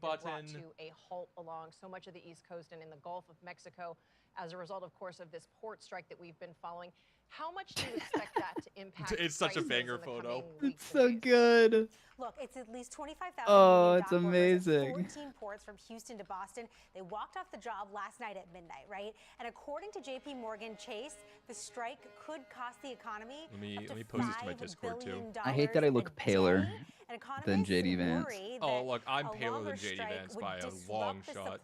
button. To a halt along so much of the East Coast and in the Gulf of Mexico as a result, of course, of this port strike that we've been following. How much do you expect that to impact? It's such a banger photo. It's so good. Look, it's at least 25,000 Oh, union it's dock workers at amazing. 14 ports from Houston to Boston. They walked off the job last night at midnight, right? And according to J.P. Morgan Chase, the strike could cost the economy Let me post this to my Discord too. I hate that I look paler than JD Vance. Oh, look, I'm paler than JD Vance by a long shot.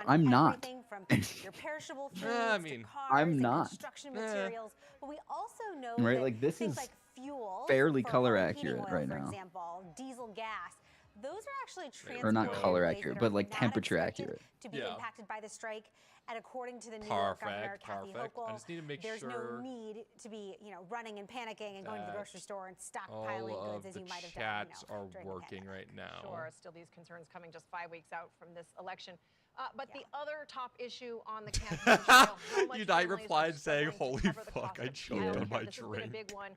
I'm not. From your perishable foods I mean, to cars I'm and not. construction materials. But we also know Right, that like this things is like fuel fairly for color home heating accurate oil, right for now. example, diesel gas. Those are actually Or not transported color in ways accurate, that but are like not temperature expected accurate. to be Yeah. impacted by the strike. And according to the New York governor, Kathy Perfect. I Hochul, just need to make there's sure no need to be, running and panicking and going to the grocery store and stockpiling all goods of as the you might have chats done. are during the working pandemic. right now. Sure, still these concerns coming just 5 weeks out from this election. But the other top issue on the campaign trail, how much Unite families are replied saying, struggling to "Holy cover the fuck, cost I of choked childcare." on my This has been a drink. big one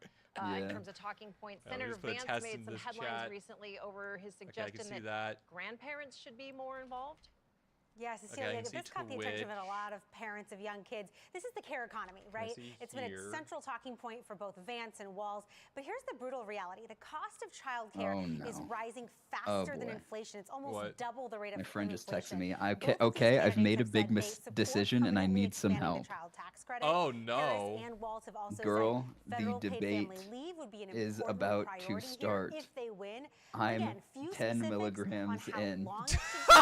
in terms of talking points. Yeah, we Senator just put a Vance test made in some this headlines chat. recently over his Okay, I suggestion can see that that. grandparents should be more involved. Yeah, Okay, I Cecilia, can this see caught the attention Twitch. of a lot of parents of young kids. This is the care economy, right? see It's been a here. central talking point for both Vance and Walz. But here's the brutal reality. The cost of childcare is rising faster than boy. inflation. It's almost What? double the rate of My friend just texted inflation. me. Both of these Okay, I've candidates made a have big said they support decision and I permanently need some expanding help. the child tax credit. Oh, Harris no. and Walz have also Girl, said federal the paid debate family leave would be an is important about to priority here start. if they win. I'm Again, few 10 specifics milligrams on how in. long it should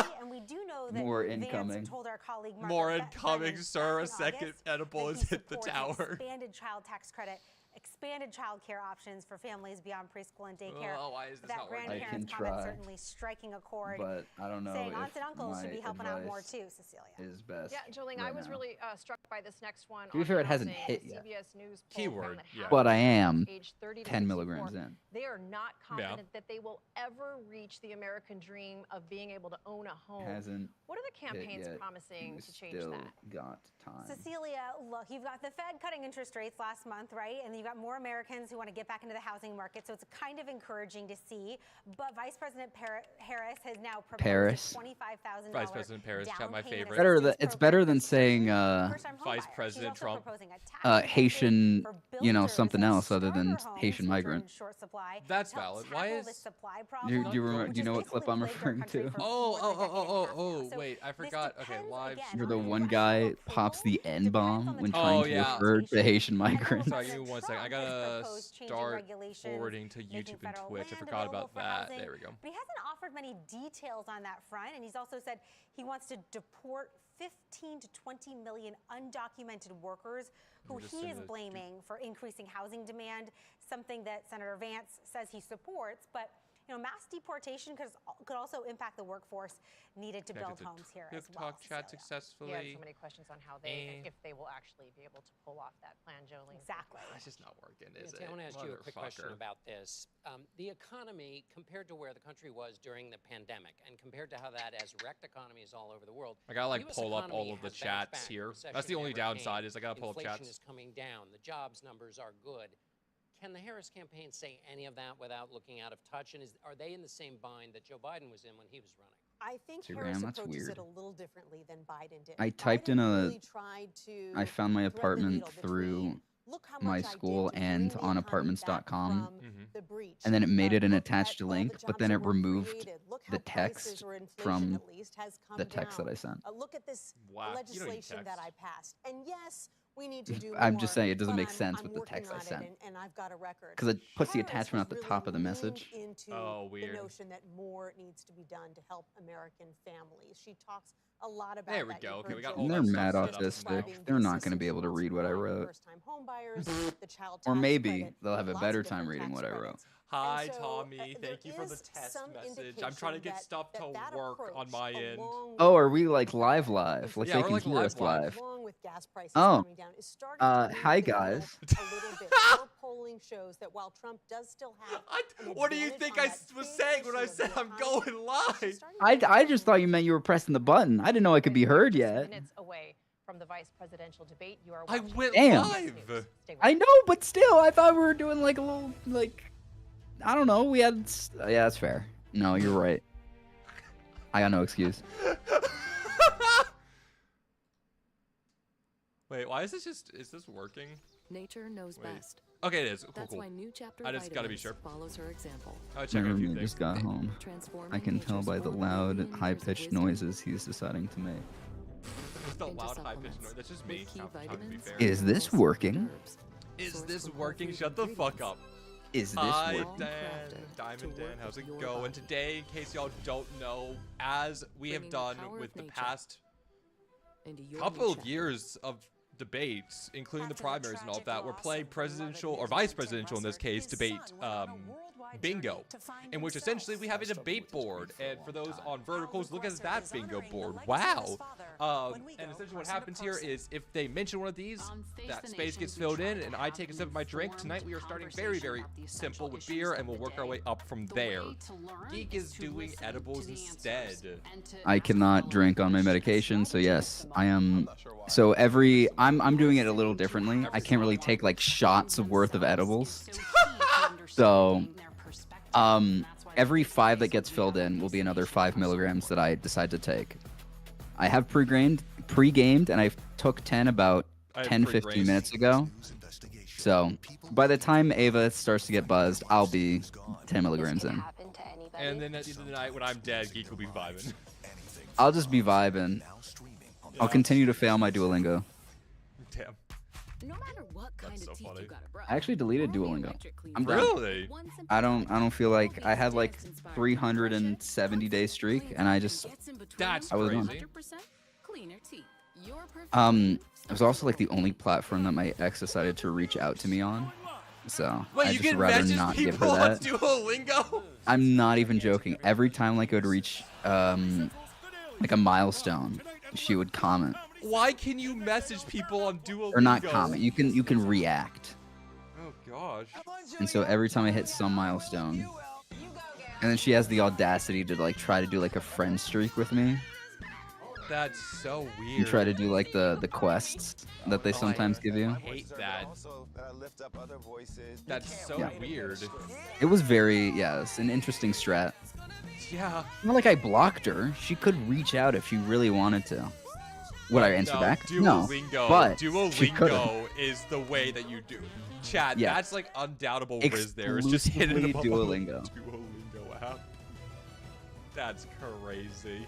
be, and we do know that More Vance incoming. told our colleague More Margaret incoming, Brennan sir. A back in second August edible that has he hit the supports tower. Expanded child tax credit, expanded child care options for families beyond preschool and daycare. Oh, why is this That not working? I can grandparents comment try, certainly striking a chord, but I don't know saying if aunts and uncles should my be helping out more advice too, Cecilia. is best. Yeah, Jolene, right I was now. really struck by this next one. To be fair, it hasn't housing. hit The yet. CBS News poll Keyword, found that yeah. half But of I am Americans aged 30 to 10 64, milligrams in. They are not confident that they will ever reach the American dream of being able to own a home. Hasn't What are the hit campaigns yet. promising We to change still that? got time. Cecilia, look, you've got the Fed cutting interest rates last month, right? And you've got more Americans who want to get back into the housing market. So it's kind of encouraging to see. But Vice President Harris has now proposed a $25,000 Vice President Paris, chat my favorite. It's better than saying Vice President Trump. Haitian, something else other than Haitian migrant. That's valid. Why is? Do you know what clip I'm referring to? Oh, wait, I forgot. Okay, live. Where the one guy pops the N-bomb when trying to refer to Haitian migrants. Sorry, give me 1 second. I gotta start forwarding to YouTube and Twitch. I forgot about that. There we go. But he hasn't offered many details on that front, and he's also said he wants to deport 15 to 20 million undocumented workers who he is blaming for increasing housing demand, something that Senator Vance says he supports, but mass deportation could also impact the workforce needed to build homes here as well. TikTok chat successfully. Yeah, so many questions on how if they will actually be able to pull off that plan, Jolene. Exactly. It's just not working, is it? I want to ask you a quick question about this. The economy, compared to where the country was during the pandemic, and compared to how that has wrecked economies all over the world, I gotta US pull up all economy of the has bounced chats back. here. Recession That's the only never downside came. is I gotta pull up Inflation chats. is coming down. The jobs numbers are good. Can the Harris campaign say any of that without looking out of touch? And are they in the same bind that Joe Biden was in when he was running? I think Harris Harris approaches weird. it a little differently than Biden did. I typed in really tried to I found my thread the apartment needle through between, "Look how my much I did school to bring and the on economy apartments.com, back from the breach. and then it made it an Look attached at all the link, but jobs then that it were removed created. Look how the prices text or inflation, from at least, has come the text that down. I sent. Look at this Wow, you don't need legislation that text. I passed. And yes, we need to do more. I'm just saying it doesn't but make sense I'm with the working text I on it, sent. and I've got a record. Because it puts the Harris attachment at has the really top of the leaned message. into Oh, weird. the notion that more needs to be done to help American families. She talks a lot about There we that. go. You Okay, heard we got Joe all They're that mad stuff set up now. autistic. They're not going to be able to read what I wrote. First-time homebuyers, the child Or tax maybe credit, they'll have a lots better of time different reading tax what I wrote. credits. Hi, And so, Tommy. there Thank you for the is test some message. I'm trying to get indication stuff to that work on approach, my end. along Oh, with are we like live? Like Yeah, they we're can like hear us live. along with gas prices Oh, coming down, is starting to move hi the needle guys. a little bit. More polling shows that while Trump does still have an What do you advantage think on I that was big saying when I issue of said the I'm economy, going live? she's starting to I just thought you meant you were pressing the button. I didn't know I could be heard Just yet. minutes away from the vice presidential debate. You are I watching went Damn. live. Stay with I us. know, but still, I thought we were doing like a little, I don't know. We had, yeah, that's fair. No, you're right. I got no excuse. Wait, why is this is this working? Nature knows best. Okay, it is. Cool, That's cool. why new chapter I just gotta be sure. follows her example. I'll check My out a few roommate things. just got home. I can tell by the loud, high-pitched noises he's deciding to make. It's the loud, high-pitched noise. That's just me. How to be fair. Is this working? Is this working? Shut the fuck up. Is this Hi, working? Dan. Diamond Dan, how's it going? Today, in case y'all don't know, as we have done with the past couple of years of debates, including the primaries and all of that, we're playing presidential, or vice presidential in this case, debate bingo, in which essentially we have a debate board. And for those on verticals, look at that bingo board. Wow. And essentially what happens here is if they mention one of these, that space gets filled in, and I take a sip of my drink. Tonight we are starting very, very simple with beer, and we'll work our way up from there. Geek is doing edibles instead. I cannot drink on my medication, so yes, I am. So I'm doing it a little differently. I can't really take like shots of worth of edibles. So every 5 that gets filled in will be another 5 milligrams that I decide to take. I have pre-gamed, and I took 10 about 10-15 minutes ago. So by the time Ava starts to get buzzed, I'll be 10 milligrams in. And then at the end of the night, when I'm dead, Geek will be vibing. I'll just be vibing. I'll continue to fail my Duolingo. Damn. No matter what kind That's so of teeth funny. you gotta brush. I actually deleted Duolingo. I'm done. Really? I don't feel like I had like 370-day streak, and I just That's I was on. crazy. It was also like the only platform that my ex decided to reach out to me on. So Wait, I you just can rather message not give her people on that. Duolingo? I'm not even joking. Every time like I would reach like a milestone, she would comment. Why can you message people on Duolingo? Or not comment. You can react. Oh gosh. And so every time I hit some milestone, and then she has the audacity to like try to do like a friend streak with me. That's so weird. And try to do like the quests that they sometimes give you. I hate that. That's so Yeah. weird. It was it's an interesting strat. Yeah. Not like I blocked her. She could reach out if she really wanted to. Would I answer No, back? Duolingo, No, but she could've. Duolingo is the way that you do. Chat, Yeah. that's like undoubtable riz there. It's just hidden Exclusively above Duolingo. Duolingo app. That's crazy.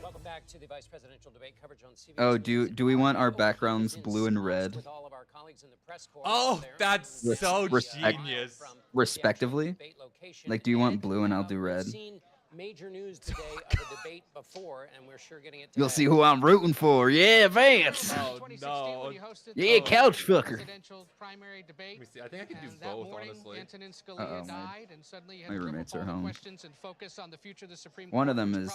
Welcome back to the vice presidential debate coverage on CBS. Oh, do we want our backgrounds blue and red? With all of our colleagues in the press corps Oh, there. that's Res- so respect- genius. Respectively? Debate location. Like, do you want And, blue and I'll do we've red? seen major news today of the debate before, and we're sure getting it today. You'll see who I'm rooting for. Yeah, Vance. Oh no. Yeah, couch fucker. Let me see. I think I can do both, honestly. Uh-oh, my roommates are home. One of them is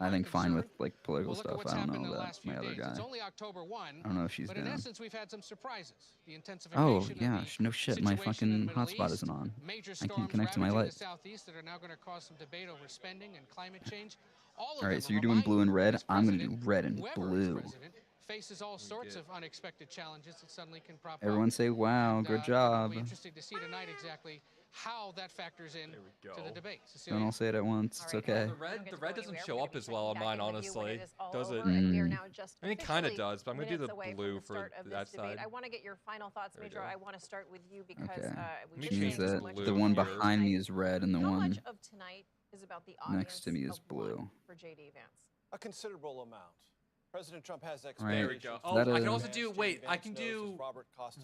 I think fine with like political stuff. I don't know about my other guy. I don't know if she's But in down. essence, we've had some surprises. The Oh intensification of yeah, the no shit. situation My in the fucking Middle hotspot East, isn't on. major I can't storms connect to my ravaging light. the southeast that are now going to cause some debate over spending and climate change. All of All right, them so are you're doing blue and reminding red. this I'm gonna do president, red and whoever is blue. president, faces all sorts of unexpected challenges that suddenly can prop up. Everyone say wow, And, good It'll job. be interesting to see tonight exactly how that factors in There we to go. the debate. Don't Cecilia? all say it at once. It's okay. The red doesn't show up as well on mine, honestly. Does it? Mm. I mean, it kind of does, but I'm gonna do the blue for that side. I want to get your final thoughts, There we Major. go. I want to start with you because Okay. we Which Which means change that to the blue one here. behind me is red and the How one much of tonight is about the audience next to me is of one blue. for JD Vance? A considerable amount. President Trump has Right. There we expectations. go. Is Oh, that I can a- also do. Wait, I can do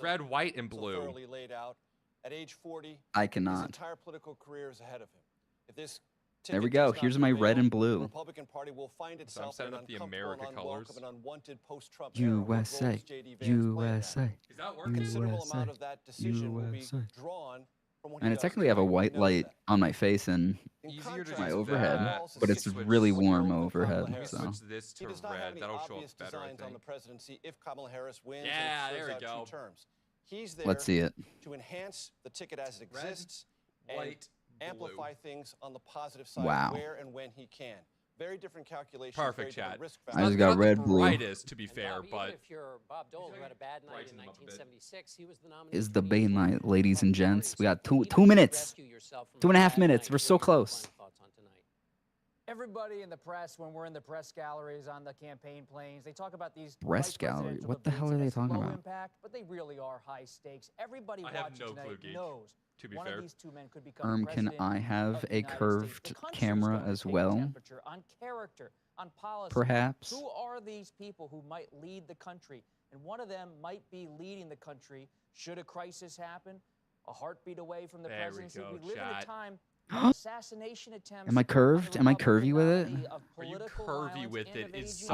red, white, and blue. Thoroughly laid out. At age 40, I his cannot. entire political career is ahead of him. If this There we ticket go. does not Here's my red prevail, and The blue. Republican Party will find itself setting in an up the uncomfortable America and colors. unwelcome and unwanted post-Trump era where USA. roles JD Vance played in that. USA. Is that A working? considerable USA. amount of that decision will be USA. drawn from what And he I does technically have a tonight. He white knows light that. on my face and In Easier to contrast, my do overhead, that. but it's Switch really to warm Kamala overhead. Harris. So Switch this He to does not have red. any That'll show up obvious better, I designs on the think. presidency if Kamala Harris wins Yeah, and there serves we out go. 2 terms. He's there let's see it. to enhance the ticket as it Red, exists and White, amplify things on the positive side Wow. where and when he can. Very different calculations. Perfect, very different chat. risk I factors. just got Not the red, blue. brightest, to be And fair, Bob, even but if you're Bob Dole, who had a bad night Brighten in them up a bit. 1976, he was the nominee Is for the Bay Republican Night, ladies and Party. gents. We got two Even if you minutes. rescue yourself from 2.5 bad minutes. night, We're so what are your close. final thoughts on tonight? Everybody in the press, when we're in the press galleries on the campaign planes, they talk about these Press gallery. What the hell are they talking about? Impact, but they really are high stakes. Everybody I have watching no tonight clue, Geek, knows to be one fair. of these two men could become Can president I have of the a United States. curved The country's camera going to as take well? temperature on character, on policy. Perhaps. Who are these people who might lead the country? And one of them might be leading the country should a crisis happen, a heartbeat away from the There we presidency. go, We live in a chat. time of assassination attempts. Am I curved? Am I curvy with it? Are you curvy with it? Is such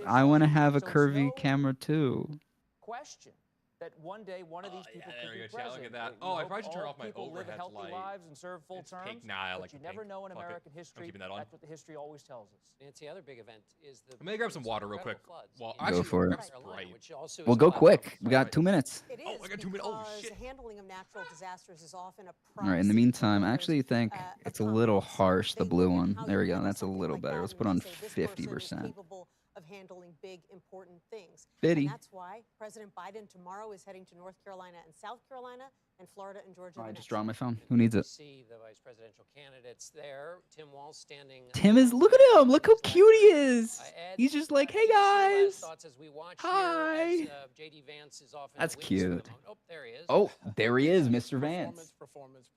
I wanna have a So it's curvy no camera too. question that one day one of these people there could we be go, chat. Look at president. that. We Oh, I hope probably should turn all off my people live overhead healthy light. lives and serve full It's terms. pink. Nah, I like but you the never pink. know in Fuck it. American I'm history. keeping that on. That's what the history always tells us. Nancy, the other big event is the. I'm gonna grab some water real quick. Go for it. Well, Well, go quick. We got 2 minutes. It is I got 2 minutes. Oh, because shit. handling of natural disasters is often a All right. In the meantime, I process, actually think it's a little harsh, the They blue look at one. how There we you go. handle That's a something little like better. that, Let's and put they on say this person is 50%. capable of handling big, important things. 50. And that's why President Biden tomorrow is heading to North Carolina and South Carolina, and Florida and Georgia. I the just next draw on my week. phone. Who needs it? See the vice presidential candidates there. Tim Walz standing. Tim is. Look at him. Look how cute he is. He's just like, hey guys. Thoughts as we watch Hi. Here as, JD Vance is off in That's the wings for the cute. moment. Oh, there he is. Oh, there he is, Mr. Vance. Performance.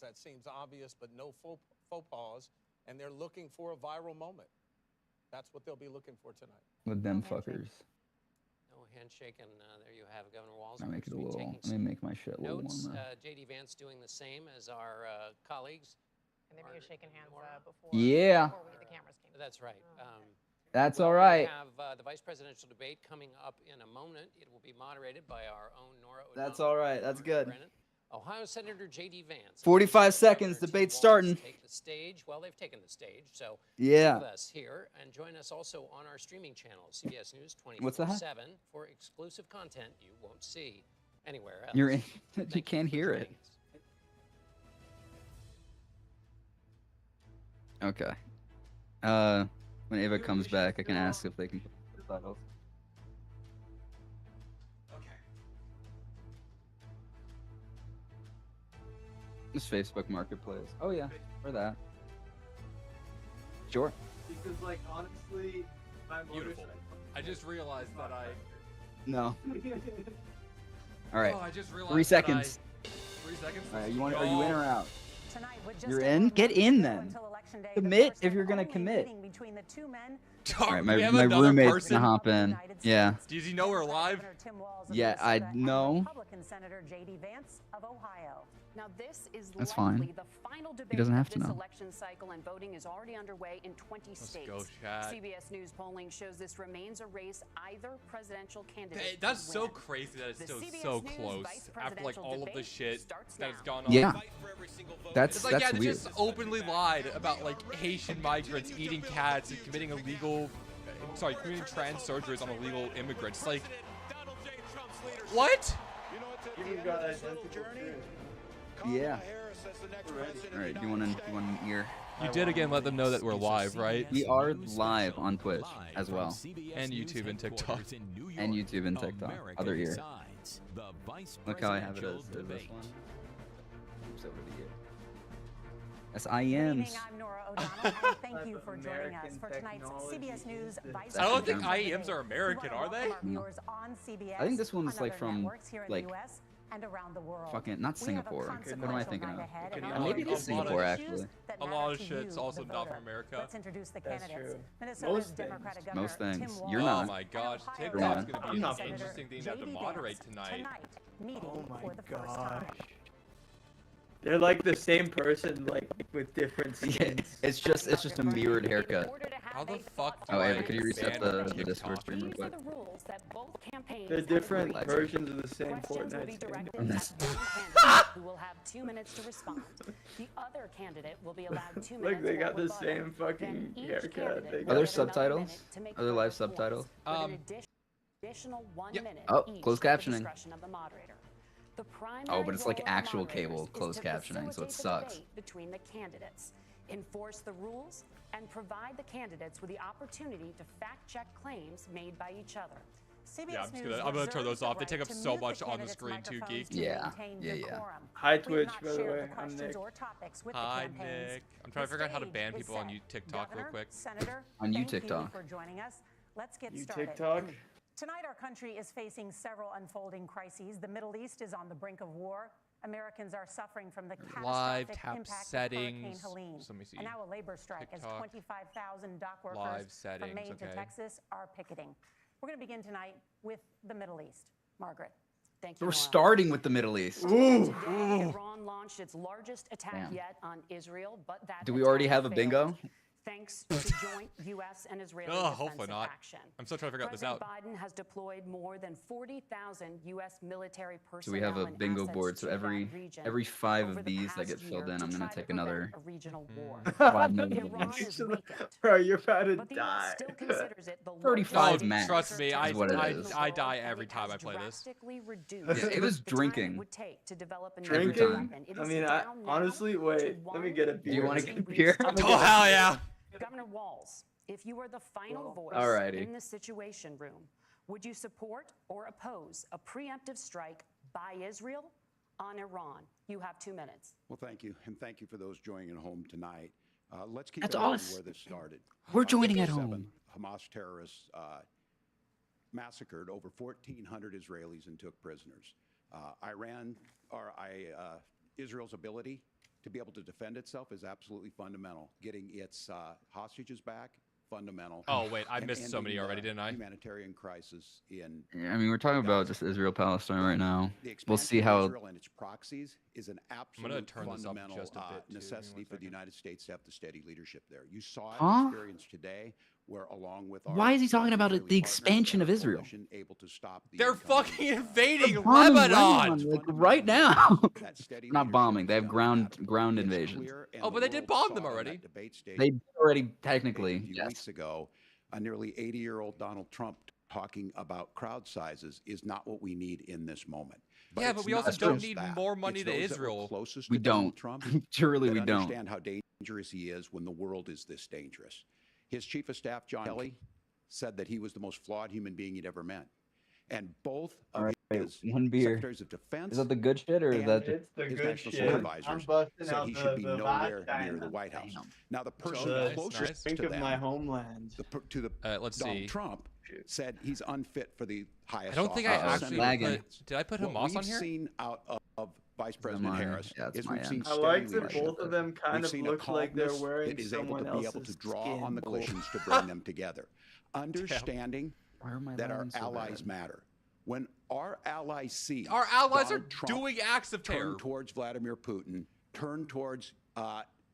That seems obvious, but no faux pas. And they're looking for a viral moment. That's what they'll be looking for tonight. With them fuckers. No handshake, and there you have Governor Walz. I make it a little. taking Let me some make my shit a little notes. warmer. JD Vance doing the same as our colleagues. And then you're shaking hands before. Yeah. Before the cameras came. That's right. That's well, all right. We have the vice presidential debate coming up in a moment. It will be moderated by our own Nora O'Donnell. That's all right. That's good. Brennan. Ohio Senator JD Vance. 45 seconds. Debate's starting. Take the stage. Well, they've taken the stage. So Yeah. with us here and join us also on our streaming channel, CBS News 24/7, What's that? for exclusive content you won't see anywhere else. You're in. Thank You can't for hear joining it. us. Okay. When Ava comes back, I can ask if they can put the titles. This Facebook Marketplace. Oh yeah, for that. Sure. Because, like, honestly, my Beautiful. I just realized that I. No. All right. Oh, I just realized 3 seconds. 3 seconds. All right. Are you in or out? Tonight, with just You're over in. a Get month in to go then. until Election Day, the Commit first if and you're gonna only commit. meeting between the two men All right. My We have my another roommate's person? gonna hop in. Yeah. Does he know we're live? Governor Tim Walz of Yeah. I Minnesota and know. Republican Senator JD Vance of Ohio. Now, this is That's likely fine. the final debate He doesn't have of to this know. election cycle, and voting is already underway in 20 states. go, chat. CBS News polling shows this remains a race either presidential candidate Hey, that's could so win. crazy that it's The still CBS so News close vice after like presidential all of the debate shit starts that has now. gone on. Yeah. It's like, That's they weird. just openly lied about like Haitian migrants eating cats and committing committing trans surgeries on illegal immigrants. Like, what? Even got identical journey. Yeah. All right. Do you want an ear? You did again let them know that we're live, right? We are live on Twitch as well. And YouTube and TikTok. And YouTube and TikTok. Other ear. Look how I have it as this one. Oops, over the ear. That's Good evening, I'm Nora O'Donnell, and thank you for joining us for tonight's CBS News Vice I don't think Presidential IEMs are American, are they? Welcome our viewers on CBS, I think this one's on like other from networks here in like the US and around the world. fucking not We have a Singapore. What am I consequential thinking night of? ahead, and Okay, our Maybe it is focus Singapore issues actually. that A matter lot of to shit's you, also the not voter. from America. Let's introduce the That's candidates. true. Minnesota's Most Democratic things. Governor Most things. Tim You're Walz, not. Oh my gosh, and TikTok's Ohio gonna be I'm an not Senator interesting thing to have to JD moderate Vance tonight. meeting Oh for my the first time. gosh. They're like the same person, like with different Yeah, skins. it's just a mirrored haircut. How the fuck do Oh, I Ava, could you reset ban the TikTok? Discord stream real These are quick? the rules that both campaigns They're have different agreed to. versions of the same Questions will Fortnite be skin. directed And at that's- one candidate who will have 2 minutes to respond. The other candidate will be allowed 2 minutes Look, they for got the rebuttal. same fucking Then each haircut. candidate They will Are there got get another subtitles? minute to make Are there live further points, subtitles? with an additional 1 yeah. minute Oh, each closed at the captioning. discretion of the moderator. The primary Oh, but it's like role of the actual moderators cable is closed to captioning, so it facilitate the sucks. debate between the candidates, enforce the rules, and provide the candidates with the opportunity to fact-check claims made by each other. CBS I'm gonna turn those off. They take up so much on the screen too, geek. Yeah. Hi Twitch, by the way. I'm Nick. Hi Nick. I'm trying to figure out how to ban people on TikTok real quick. On TikTok. For joining us. Let's get You started. TikTok? Tonight, our country is facing several unfolding crises. The Middle East is on the brink of war. Americans are suffering from the Live catastrophic tap impact settings. of Hurricane Helene. So let me see. And now a labor strike as TikTok. 25,000 dock Live workers settings, from Maine okay. to Texas are picketing. We're going to begin tonight with the Middle East. Margaret. Thank you. We're Nora. starting with the Middle East. Today, Iran launched its largest attack Damn. yet on Israel, but that Do we already attack have a bingo? failed Thanks to joint U.S. and Israeli Hopefully defensive not. action. I'm still trying to figure out this out. President Biden has deployed more than 40,000 U.S. military So personnel. we have a and bingo assets board. So to that every region 5 over of the these that past get filled year in, to I'm try gonna to take prevent another a regional war. 5 million. Iran is weakened, Bro, you're about to but the die. U.S. still considers it the 35 largest max Trust me, is what it is. I die every time I play this. drastically reduced Yeah, it was the time drinking. it would take to develop a Every nuclear time. weapon. It I is mean, down now honestly, to wait. Let me get a 1 beer. Do you want to in get a recent beer? months. Oh hell yeah! Governor Walz, if you were the final voice Alrighty. in the Situation Room, would you support or oppose a preemptive strike by Israel on Iran? You have 2 minutes. Well, thank you, and thank you for those joining at home tonight. Let's keep That's in mind us. where this started. We're On joining at April home. 7th, Hamas terrorists massacred over 1,400 Israelis and took prisoners. Israel's ability to be able to defend itself is absolutely fundamental. Getting its hostages back, fundamental. Oh wait, I and missed so many ending already, the didn't I? Humanitarian crisis in Yeah, I mean, we're talking about just Israel-Palestine right now. the We'll expansion see of how. Israel and its proxies is an absolute turn this up fundamental just a bit, too. necessity Give me 1 for the second. United States to have the steady leadership there. You saw it Huh? experienced today, where along with our Why is he talking about Israeli the partners, expansion we of have a Israel? coalition able to stop the They're incoming, fucking invading Bombing Lebanon. like right now. that steady Not leadership bombing. is They have gonna matter. ground It's invasions. clear, and Oh, the but they did world bomb saw them it on already. that debate stage They already a technically few yes. weeks ago, a nearly 80-year-old Donald Trump talking about crowd sizes is not what we need in this moment. Yeah, it's but we also not don't just need that. more money It's to those that were Israel. closest We to Donald don't. Trump Surely that we don't. understand how dangerous he is when the world is this dangerous. His chief of staff, John Kelly, said that he was the most flawed human being he'd ever met. And both of All right, his one beer. secretaries of defense Is that the good shit or is and that? It's the his good national shit. I'm supervisors busting said out he should be the nowhere vagina. near the White House. Damn. Now, the person The closest drink to of them, my homeland. to the Let's Donald see. Trump said he's unfit for the highest I don't think I office. actually lagging. did I put What Hamas on we've here? seen out of Vice President mine. Harris Yeah, it's is my we've seen end. I steady like that leadership. both of them kind We've of seen a look like they're calmness wearing that is able someone to be able else's to draw skin. on the coalitions to bring them together. Understanding Why are my that our lines so allies bad? matter. When our allies see Our allies Donald are Trump doing acts of terror. turn towards Vladimir Putin, turn towards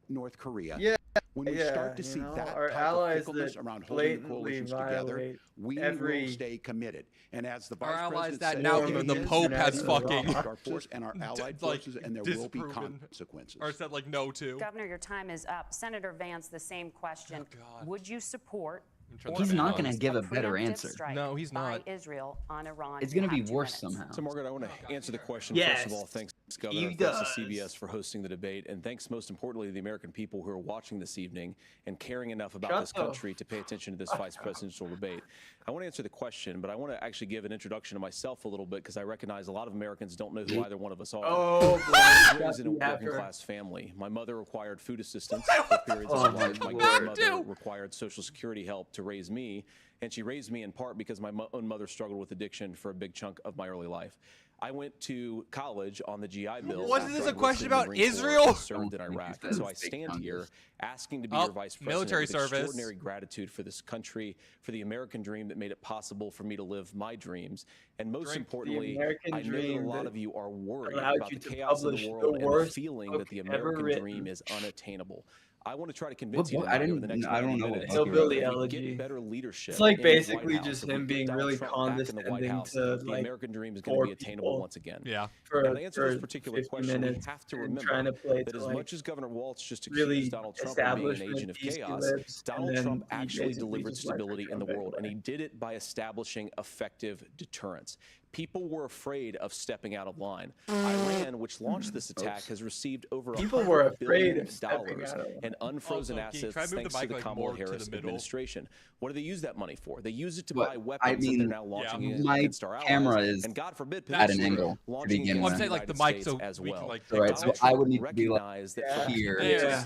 North Korea. Yeah, When we yeah, start to you see know, that our type allies of fickleness that around holding the blatantly coalitions together, violate we every will stay committed. And as the Our Vice allies President that said, now it even the is Pope has international fucking law, our force and our allied like, forces, and there will be disproven. consequences. Or said like no to. Governor, your time is up. Senator Vance, the same question. Oh, God. Would you support trying or to He's not oppose gonna give a better preemptive answer. strike No, he's by not. Israel on Iran? It's You gonna be have 2 worse minutes. somehow. So, Margaret, I want to answer the question. Yes, First of all, thanks, Governor. he Thanks does. to CBS for hosting the debate. And thanks, most importantly, to the American people who are watching this evening and caring enough about Shut this the country to pay attention to this vice presidential debate. I want to answer the question, but I want to actually give an introduction to myself a little bit because I recognize a lot of Americans don't know who either one of us are. Oh, I was boy. raised in a Yeah, working sure. class family. My mother required food assistance for periods Oh, of my life. My Lord. grandmother required Social Security help to raise me. And she raised me in part because my own mother struggled with addiction for a big chunk of my early life. I went to college on the GI Bill. Wasn't after this I a question enlisted in the about Marine Corps Israel? and served in Iraq. And so I stand here asking to be your vice president military with service. extraordinary gratitude for this country, for the American dream that made it possible for me to live my dreams. And most importantly, American I know that a dream lot that of you are worried allowed about you the to chaos of publish the the world and the worst feeling book that the ever American written. dream is unattainable. I want to try to convince you I tonight over the didn't. next I 90 don't know. minutes What Hillbilly that if we elegy. get better leadership. It's like in the White basically House, just if we him get being Donald really Trump back in the White condescending House, to, the like, American dream is going to poor be attainable people. once again. Yeah. For, Now, to answer this for particular 50 question, we minutes have to and remember trying to play that to, as like, much as Governor Walz just really accused Donald Trump of being an establishment agent of peace chaos, lips, and Donald then Trump he actually basically delivered just let stability in the Trump world, and anyway. he did it by establishing effective deterrence. People were afraid of stepping out of line. Iran, which launched this attack, has received over People were $100 afraid billion of stepping out of line. in unfrozen Also, assets try to move thanks the to mic, the like, Kamala more to the Harris middle. administration. What do they use that money for? They use it to But, buy weapons that they're now launching my against our camera allies, is and God forbid, at an potentially angle to launching begin against with. I'm saying, the like, the United mic States so as we can, well. like, All right, so I would need to be like recognize that here.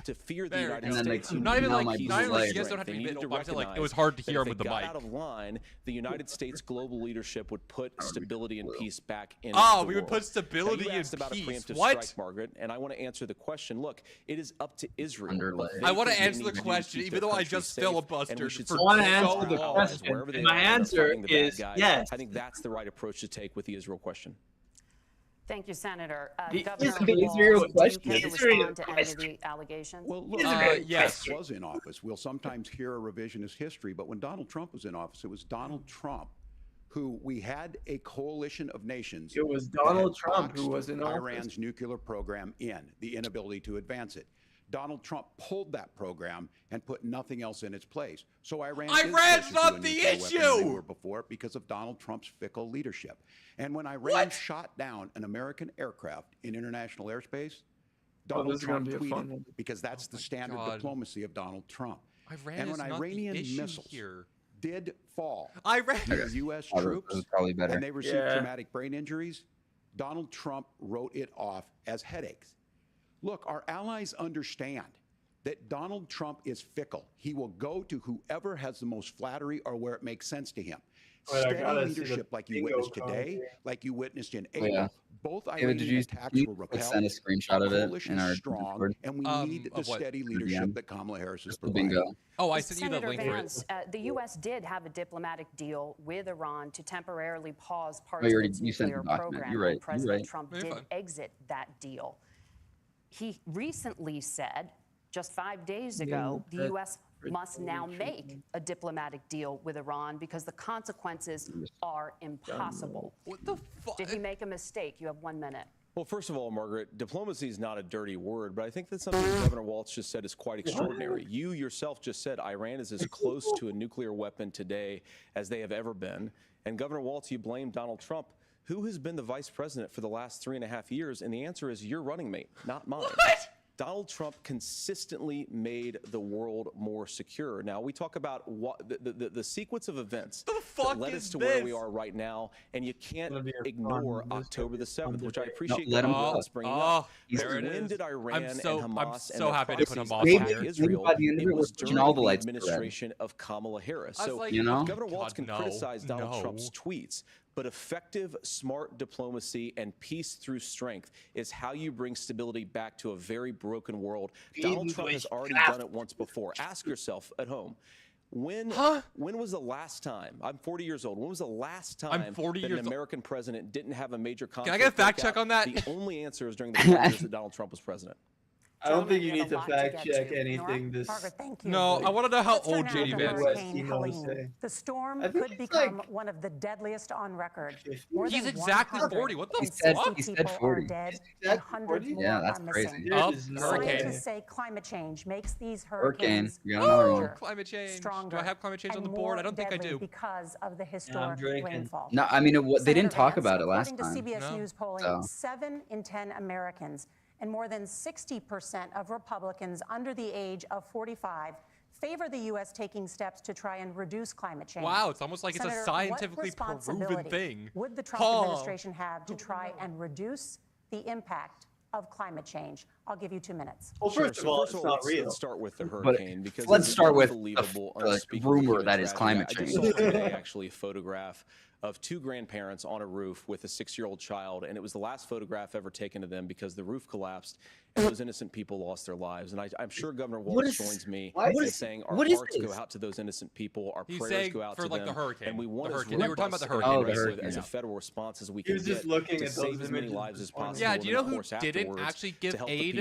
to fear the There. United And then, like, States. Not even now like, my not even like, you delay. guys don't have to They be needed middle, to but I'm saying, like, it recognize was hard to that hear if him with they the got mic. out of line, the United States global leadership would put stability and peace back in Oh, the we would world. put stability Now, you and asked about a peace. preemptive What? strike, Margaret, and I want to answer the question. Look, it is up to Israel. Underlay. what they I want to think they answer need the to do to question, keep even their though I country just safe, and we filibustered should for I want to support answer our the allies question. wherever they And my are when they're answer fighting the bad is guys. yes. I think that's the right approach to take with the Israel question. Thank you, Senator. The Governor Israel Walz, do you question. care to Israel respond to any of question. the allegations? Well, look, yes. Trump was in office. We'll sometimes hear a revisionist history, but when Donald Trump was in office, it was Donald Trump who we had a coalition of nations. It was that Donald had Trump who boxed was in office. Iran's nuclear program in, the inability to advance it. Donald Trump pulled that program and put nothing else in its place. So Iran's not the issue! They were before because of Donald Trump's fickle leadership. And when Iran shot down an American aircraft in international airspace, Donald this is gonna Trump be a fun tweeted one. because that's the standard God. diplomacy of Donald Trump. Iran and is when not Iranian the issue missiles here. did fall Iran. to U.S. That troops was probably better. and they received Yeah. traumatic brain injuries, Donald Trump wrote it off as headaches. Look, our allies understand that Donald Trump is fickle. He will go to whoever has the most flattery or where it makes sense to him. Wait, I Steady gotta see the leadership like you bingo witnessed card today, here. like you witnessed in Oh, April. yeah. Both David, Iranian did you attacks you were could repelled. send a screenshot of Our it coalition in our is strong, Discord? and we need the of what? steady DM? leadership that Kamala Harris is Just the providing. bingo. Oh, I sent you the Senator link for Vance, it. the U.S. did have a diplomatic deal with Iran to temporarily pause parts Oh, you of already- its you sent nuclear the document. program. You're right. And You're President right. Trump No, you're did fine. exit that deal. He recently said, just 5 days ago, the U.S. must now make a diplomatic deal with Iran because the consequences are impossible. What the fuck? Did he make a mistake? You have 1 minute. Well, first of all, Margaret, diplomacy is not a dirty word, but I think that something Governor Walz just said is quite extraordinary. You yourself just said Iran is as close to a nuclear weapon today as they have ever been. And Governor Walz, you blame Donald Trump. Who has been the vice president for the last 3.5 years? And the answer is your running mate, not mine. What? Donald Trump consistently made the world more secure. Now, we talk about what the sequence of events that led us to where we are right now, and you can't ignore October the 7th, which I appreciate let him Governor go. Walz bringing Oh, up. there it When is. did Iran I'm so and Hamas happy to put and Hamas their on proxies here. Israel? By the end of it, It we're was switching during all the the lights to red. administration of Kamala Harris. I was So like, You know? Governor Walz God, can no, criticize Donald no. Trump's tweets, but effective, smart diplomacy and peace through strength is how you bring stability back to a very broken world. Donald Trump has already done it once before. Ask yourself at home. When was the last time? I'm 40 years old. When was the last time 40 that years an old. American president didn't have a major conflict? Can I get a fact break check out? on that? The only answer is during the 4 years that Donald Trump was president. I don't think you Gentlemen, need we to have a lot to fact get check to. anything Nora? this. Margaret, thank you. No, I want to know how Let's turn old now JD to Vance is. Hurricane West, Helene. say. The storm I think could it's become like- one of the deadliest on record. More He's than exactly 100 40. What the and fuck? 60 He said people 40. are dead Exactly and hundreds 40? more Yeah, that's are crazy. missing. There Up, is no hurricane. way. Scientists say climate change makes these Hurricane. hurricanes You got another one. larger, Climate change. stronger, Do I have climate change on and the board? I more don't think I deadly do. because of the I'm historic drinking. rainfall. No, I mean, they didn't Senator talk Vance, about it last according time. to CBS No. News polling, So. 7 in 10 Americans and more than 60% of Republicans under the age of 45 favor the U.S. taking steps to try and reduce climate change. Wow, it's almost like it's Senator, a scientifically what proven responsibility thing. would the Trump Huh. administration have to try and reduce the impact of climate change? I'll give you 2 minutes. Well, Sure, first of so all, it's not real. Let's start with the But hurricane because let's it's start with unbelievable, the unspeakable rumor human that is tragedy. climate I just change. saw today actually a photograph of 2 grandparents on a roof with a 6-year-old child, and it was the last photograph ever taken of them because the roof collapsed and those innocent people lost their lives. And I'm sure Governor Walz joins me in saying our hearts go out to those innocent people, our He's prayers saying go out for to like them, the hurricane. and we want The as hurricane. They were talking about the robust hurricane. and Oh, the aggressive as a hurricane. federal response as we He can was just get looking to at save those as many images lives as this morning. possible. Yeah, and do you know of who course, didn't afterwards, actually to give help the aid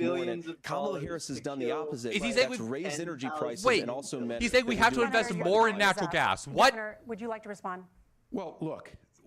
war in billions it. of Kamala dollars Harris has to done the kill opposite. Is he saying That's raised energy 10,000 prices Wait, and also meant he's saying we that have to do invest not- more in natural gas. What? Governor, would you like to respond? Well, look,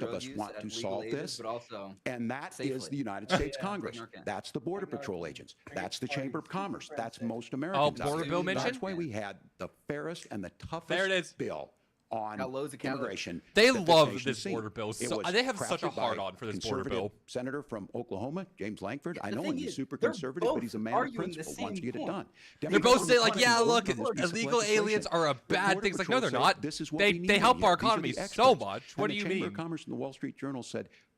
most of drug us use want at to legal solve ages, this, but also and that is safely. the United States Yeah, Congress. like Narcan. That's the Border Patrol agents. That's the Chamber of Commerce. That's most Americans. out border there. bill mention? That's why we had the fairest and the toughest There it is. bill on Got loads of candidates. immigration. They that love nation's this seen. border bill. It So was they have such a crafted by hard-on for this border conservative bill. Senator from Oklahoma, James Langford. I the know thing him. He's is, super they're conservative, but both he's a man of arguing the principle once same you get it point. done. They're Democrats both saying like, want yeah, to look, vote for this piece of illegal aliens legislation. are a The bad Border thing. It's like, no, Patrol they're says, not. This is what They we need help in here. our These are economy the so experts. much. And What do the you Chamber mean? of Commerce and the Wall Street Journal said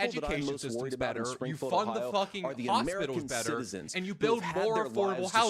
that I'm education most worried systems about in better, you Springfield, fund Ohio, the fucking are the hospitals American better, citizens and you who build have had more their affordable lives housing.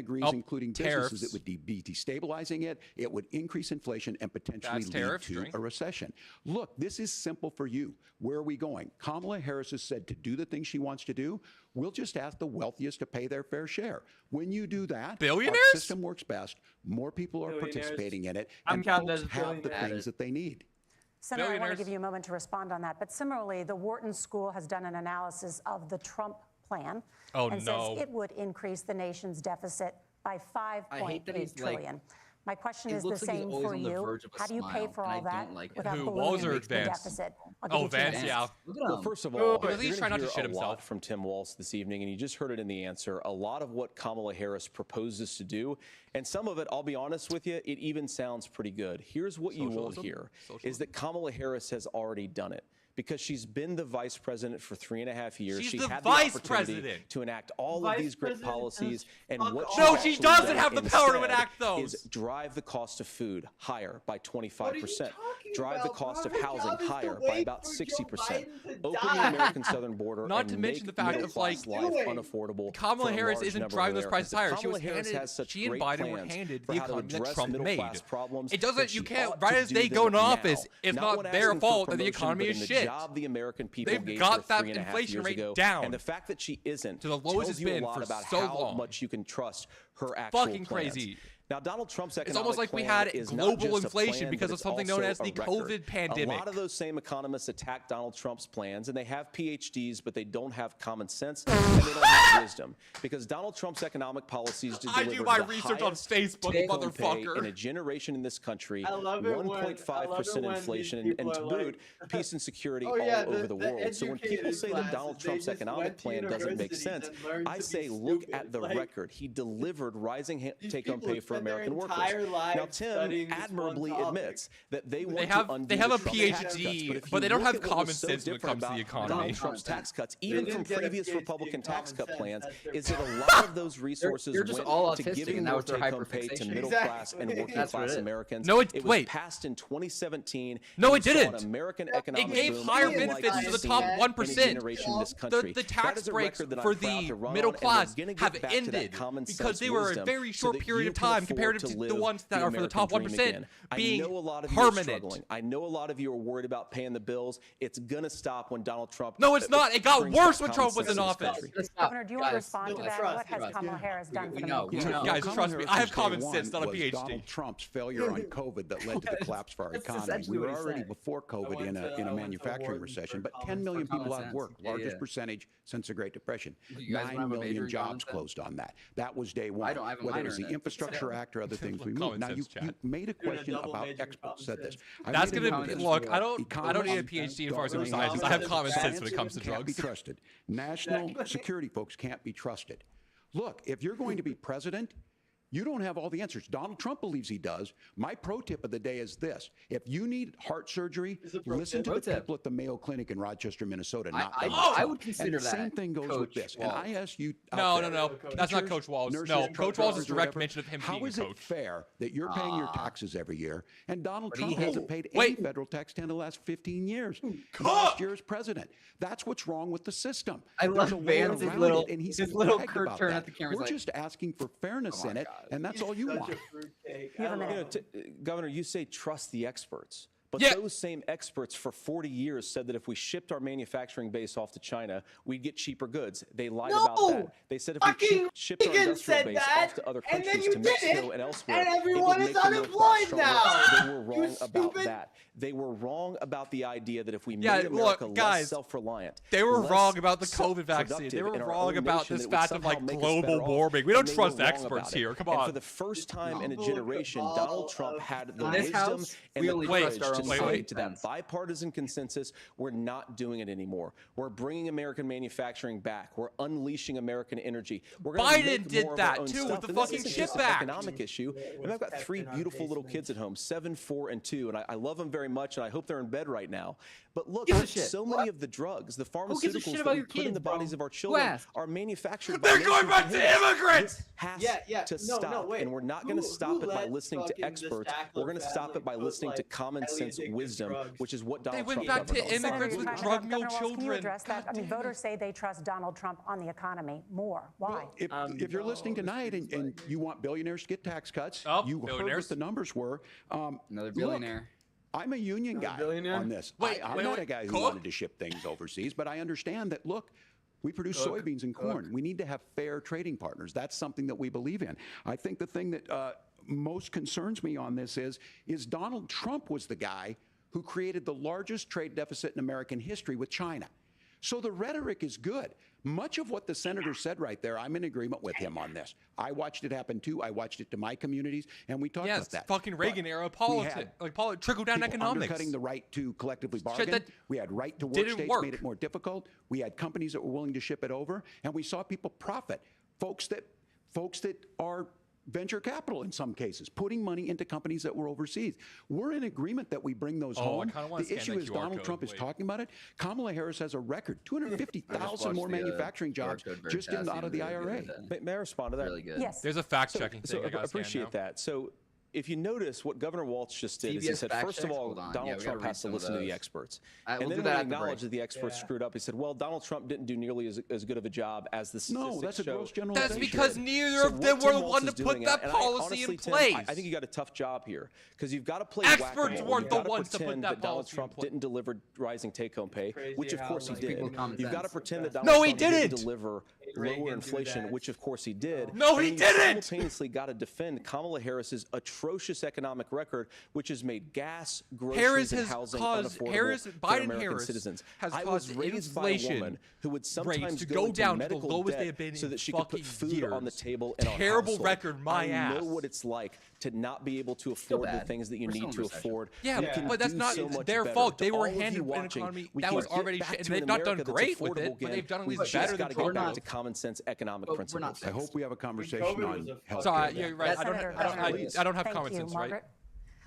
agrees, Oh, including tariffs. businesses, it would be destabilizing it. It would increase inflation and potentially That's lead tariffs, to drink. a recession. Look, this is simple for you. Where are we going? Kamala Harris has said to do the things she wants to do. We'll just ask the wealthiest to pay their fair share. When you do that, Billionaires? our system works best. More people are Billionaires. participating in it, I'm and counting folks as have the billionaires. things that they need. Senator, I want to Billionaires. give you a moment to respond on that. But similarly, the Wharton School has done an analysis of the Trump plan Oh, and no. says it would increase the nation's deficit by $5.8 trillion. My question is the same for you. How do you pay for all that without ballooning the deficit? Oh, Vance, yeah. Well, first of all, he's trying not to shit himself. From Tim Walz this evening, and you just heard it in the answer. A lot of what Kamala Harris proposes to do, and some of it, I'll be honest with you, it even sounds pretty good. Here's what you won't hear, is that Kamala Harris has already done it. Because she's been the vice president for 3.5 years. She's she the had vice the opportunity president to enact all of these great policies. And what no, she doesn't have the power to enact those. Is drive the cost of food higher by 25%. Drive the cost of housing higher by about 60%. Open the American southern border. Not to mention the fact of like life unaffordable. Kamala Harris isn't driving those prices higher. She and Biden were handed the economy that Trump made. Problems it doesn't. You can't. Right as they go in office, it's not their fault that the economy is shit. The American people They've got that inflation rate down and the fact that she isn't to the lowest it's been for about so how long. Much you can trust her actual fucking plans. Crazy. Now, Donald Trump's economic it's almost like we had global inflation because of something known as the COVID pandemic. A lot of those same economists attack Donald Trump's plans, and they have PhDs, but they don't have common sense and they don't have wisdom. Because Donald Trump's economic policies just I do my research on Facebook, motherfucker. In a generation in this country, 1.5% inflation, and to boot, peace and security all over the world. So when people say that Donald Trump's economic plan doesn't make sense, I say look at the record. He delivered rising take-home pay for American workers. Now, Tim admirably admits that they want to undo they have a Trump PhD, but they don't have common sense when it comes to the economy. Donald Trump's tax cuts, even from previous Republican tax cut plans, is that a lot of those resources went to giving more take-home pay to middle-class and working-class Americans. No, it was passed in 2017. No, it didn't. American economic it gave higher benefits to the top 1%. The tax breaks for the middle class have ended because they were a very short period of time comparative to the ones that are for the top 1% being permanent. I know a lot of you are worried about paying the bills. It's going to stop when Donald Trump... No, it's not. It got worse when Trump was in office. Governor, do you want to respond to that? What has Kamala Harris done for the middle class? Guys, trust me. I have common sense, not a PhD. Donald Trump's failure on COVID that led to the collapse of our economy. We were already before COVID in a manufacturing recession, but 10 million people out of work, largest percentage since the Great Depression. 9 million jobs closed on that. That was day one. Whether it was the Infrastructure Act or other things we moved. Now, you made a question about experts, said this. That's going to look, I don't need a PhD in pharmaceutical sciences. I have common sense when it comes to drugs. Can't be trusted. National security folks can't be trusted. Look, if you're going to be president, you don't have all the answers. Donald Trump believes he does. My pro tip of the day is this. If you need heart surgery, listen to the people at the Mayo Clinic in Rochester, Minnesota. I would consider that. The same thing goes with this. Walz. And I ask you... No. That's not Coach Walz. No, Coach Walz's direct mention of him being a coach. How is it fair that you're paying your taxes every year and Donald Trump hasn't paid any federal tax in the last 15 years? Last year as president. That's what's wrong with the system. I love Vance's little curt turn at the camera. We're just asking for fairness in it. And that's all you want. Governor, you say trust the experts. But those same experts for 40 years said that if we shipped our manufacturing base off to China, we'd get cheaper goods. They lied about that. They said if we shipped our industrial base off to other countries, to Mexico and elsewhere, and everyone is unemployed now. They were wrong about that. They were wrong about the idea that if we made America less self-reliant, they were wrong about the COVID vaccine. They were wrong about this fact of like global warming. We don't trust experts here. Come on. And for the first time in a generation, Donald Trump had the wisdom and the courage to say to that bipartisan consensus, we're not doing it anymore. We're bringing American manufacturing back. We're unleashing American energy. We're Biden did that too with the fucking chip back. Economic issue. And I've got 3 beautiful little kids at home, 7, 4, and 2, and I love them very much, and I hope they're in bed right now. But look, so many of the drugs, the pharmaceuticals that we put in the bodies of our children are manufactured by... They're going back to immigrants! Has to stop, and we're not going to stop it by listening to experts. We're going to stop it by listening to common sense wisdom, which is what Donald Trump went back to immigrants with drug-milled children. Can you address that? I mean, voters say they trust Donald Trump on the economy more. Why? If you're listening tonight and you want billionaires to get tax cuts, you heard what the numbers were. Another billionaire. I'm a union guy on this. I'm not a guy who wanted to ship things overseas, but I understand that, look, we produce soybeans and corn. We need to have fair trading partners. That's something that we believe in. I think the thing that most concerns me on this is Donald Trump was the guy who created the largest trade deficit in American history with China. So the rhetoric is good. Much of what the senator said right there, I'm in agreement with him on this. I watched it happen too. I watched it to my communities, and we talked about that. Fucking Reagan era politics, like trickle down economics. Undercutting the right to collectively bargain. We had right to work states made it more difficult. We had companies that were willing to ship it over, and we saw people profit. Folks that are venture capital in some cases, putting money into companies that were overseas. We're in agreement that we bring those home. The issue is Donald Trump is talking about it. Kamala Harris has a record, 250,000 more manufacturing jobs just out of the IRA. May I respond to that? Really good. Yes. There's a fact-checking thing. I appreciate that. So if you notice, what Governor Walz just did is he said, first of all, Donald Trump has to listen to the experts. And then when he acknowledged that the experts screwed up, he said, well, Donald Trump didn't do nearly as good of a job as the statistics No, that's a show. gross generalization. That's because neither of them were the one to put that policy in place. I think you got a tough job here because you've got to play Experts weren't the ones to put that Donald policy Trump in place. didn't deliver rising take-home pay, which of course he did. You've got to pretend that No, Donald he Trump didn't didn't deliver lower inflation, which of course he did. No, he And didn't. Simultaneously got to defend Kamala Harris's atrocious economic record, which has made gas, groceries, Harris and has housing caused unaffordable Biden for American Harris citizens. has I caused was raised inflation by a woman who would sometimes rates to go go into down to the medical lowest debt they have been so in that she could put fucking food on the years. table in our Terrible household. record, my ass. I know what it's like to not be able to afford the things that you need to afford. Yeah, We can but that's do not so much their better. fault. To They were all of you handed an watching, economy we that can was get already back and to they've an not done America that's great with affordable it, but again. they've done at We least just better got than to go back Trump. to common sense economic principles. I hope we have a conversation on health Sorry, care. you're right. I don't have Thank common you, sense, Margaret. right?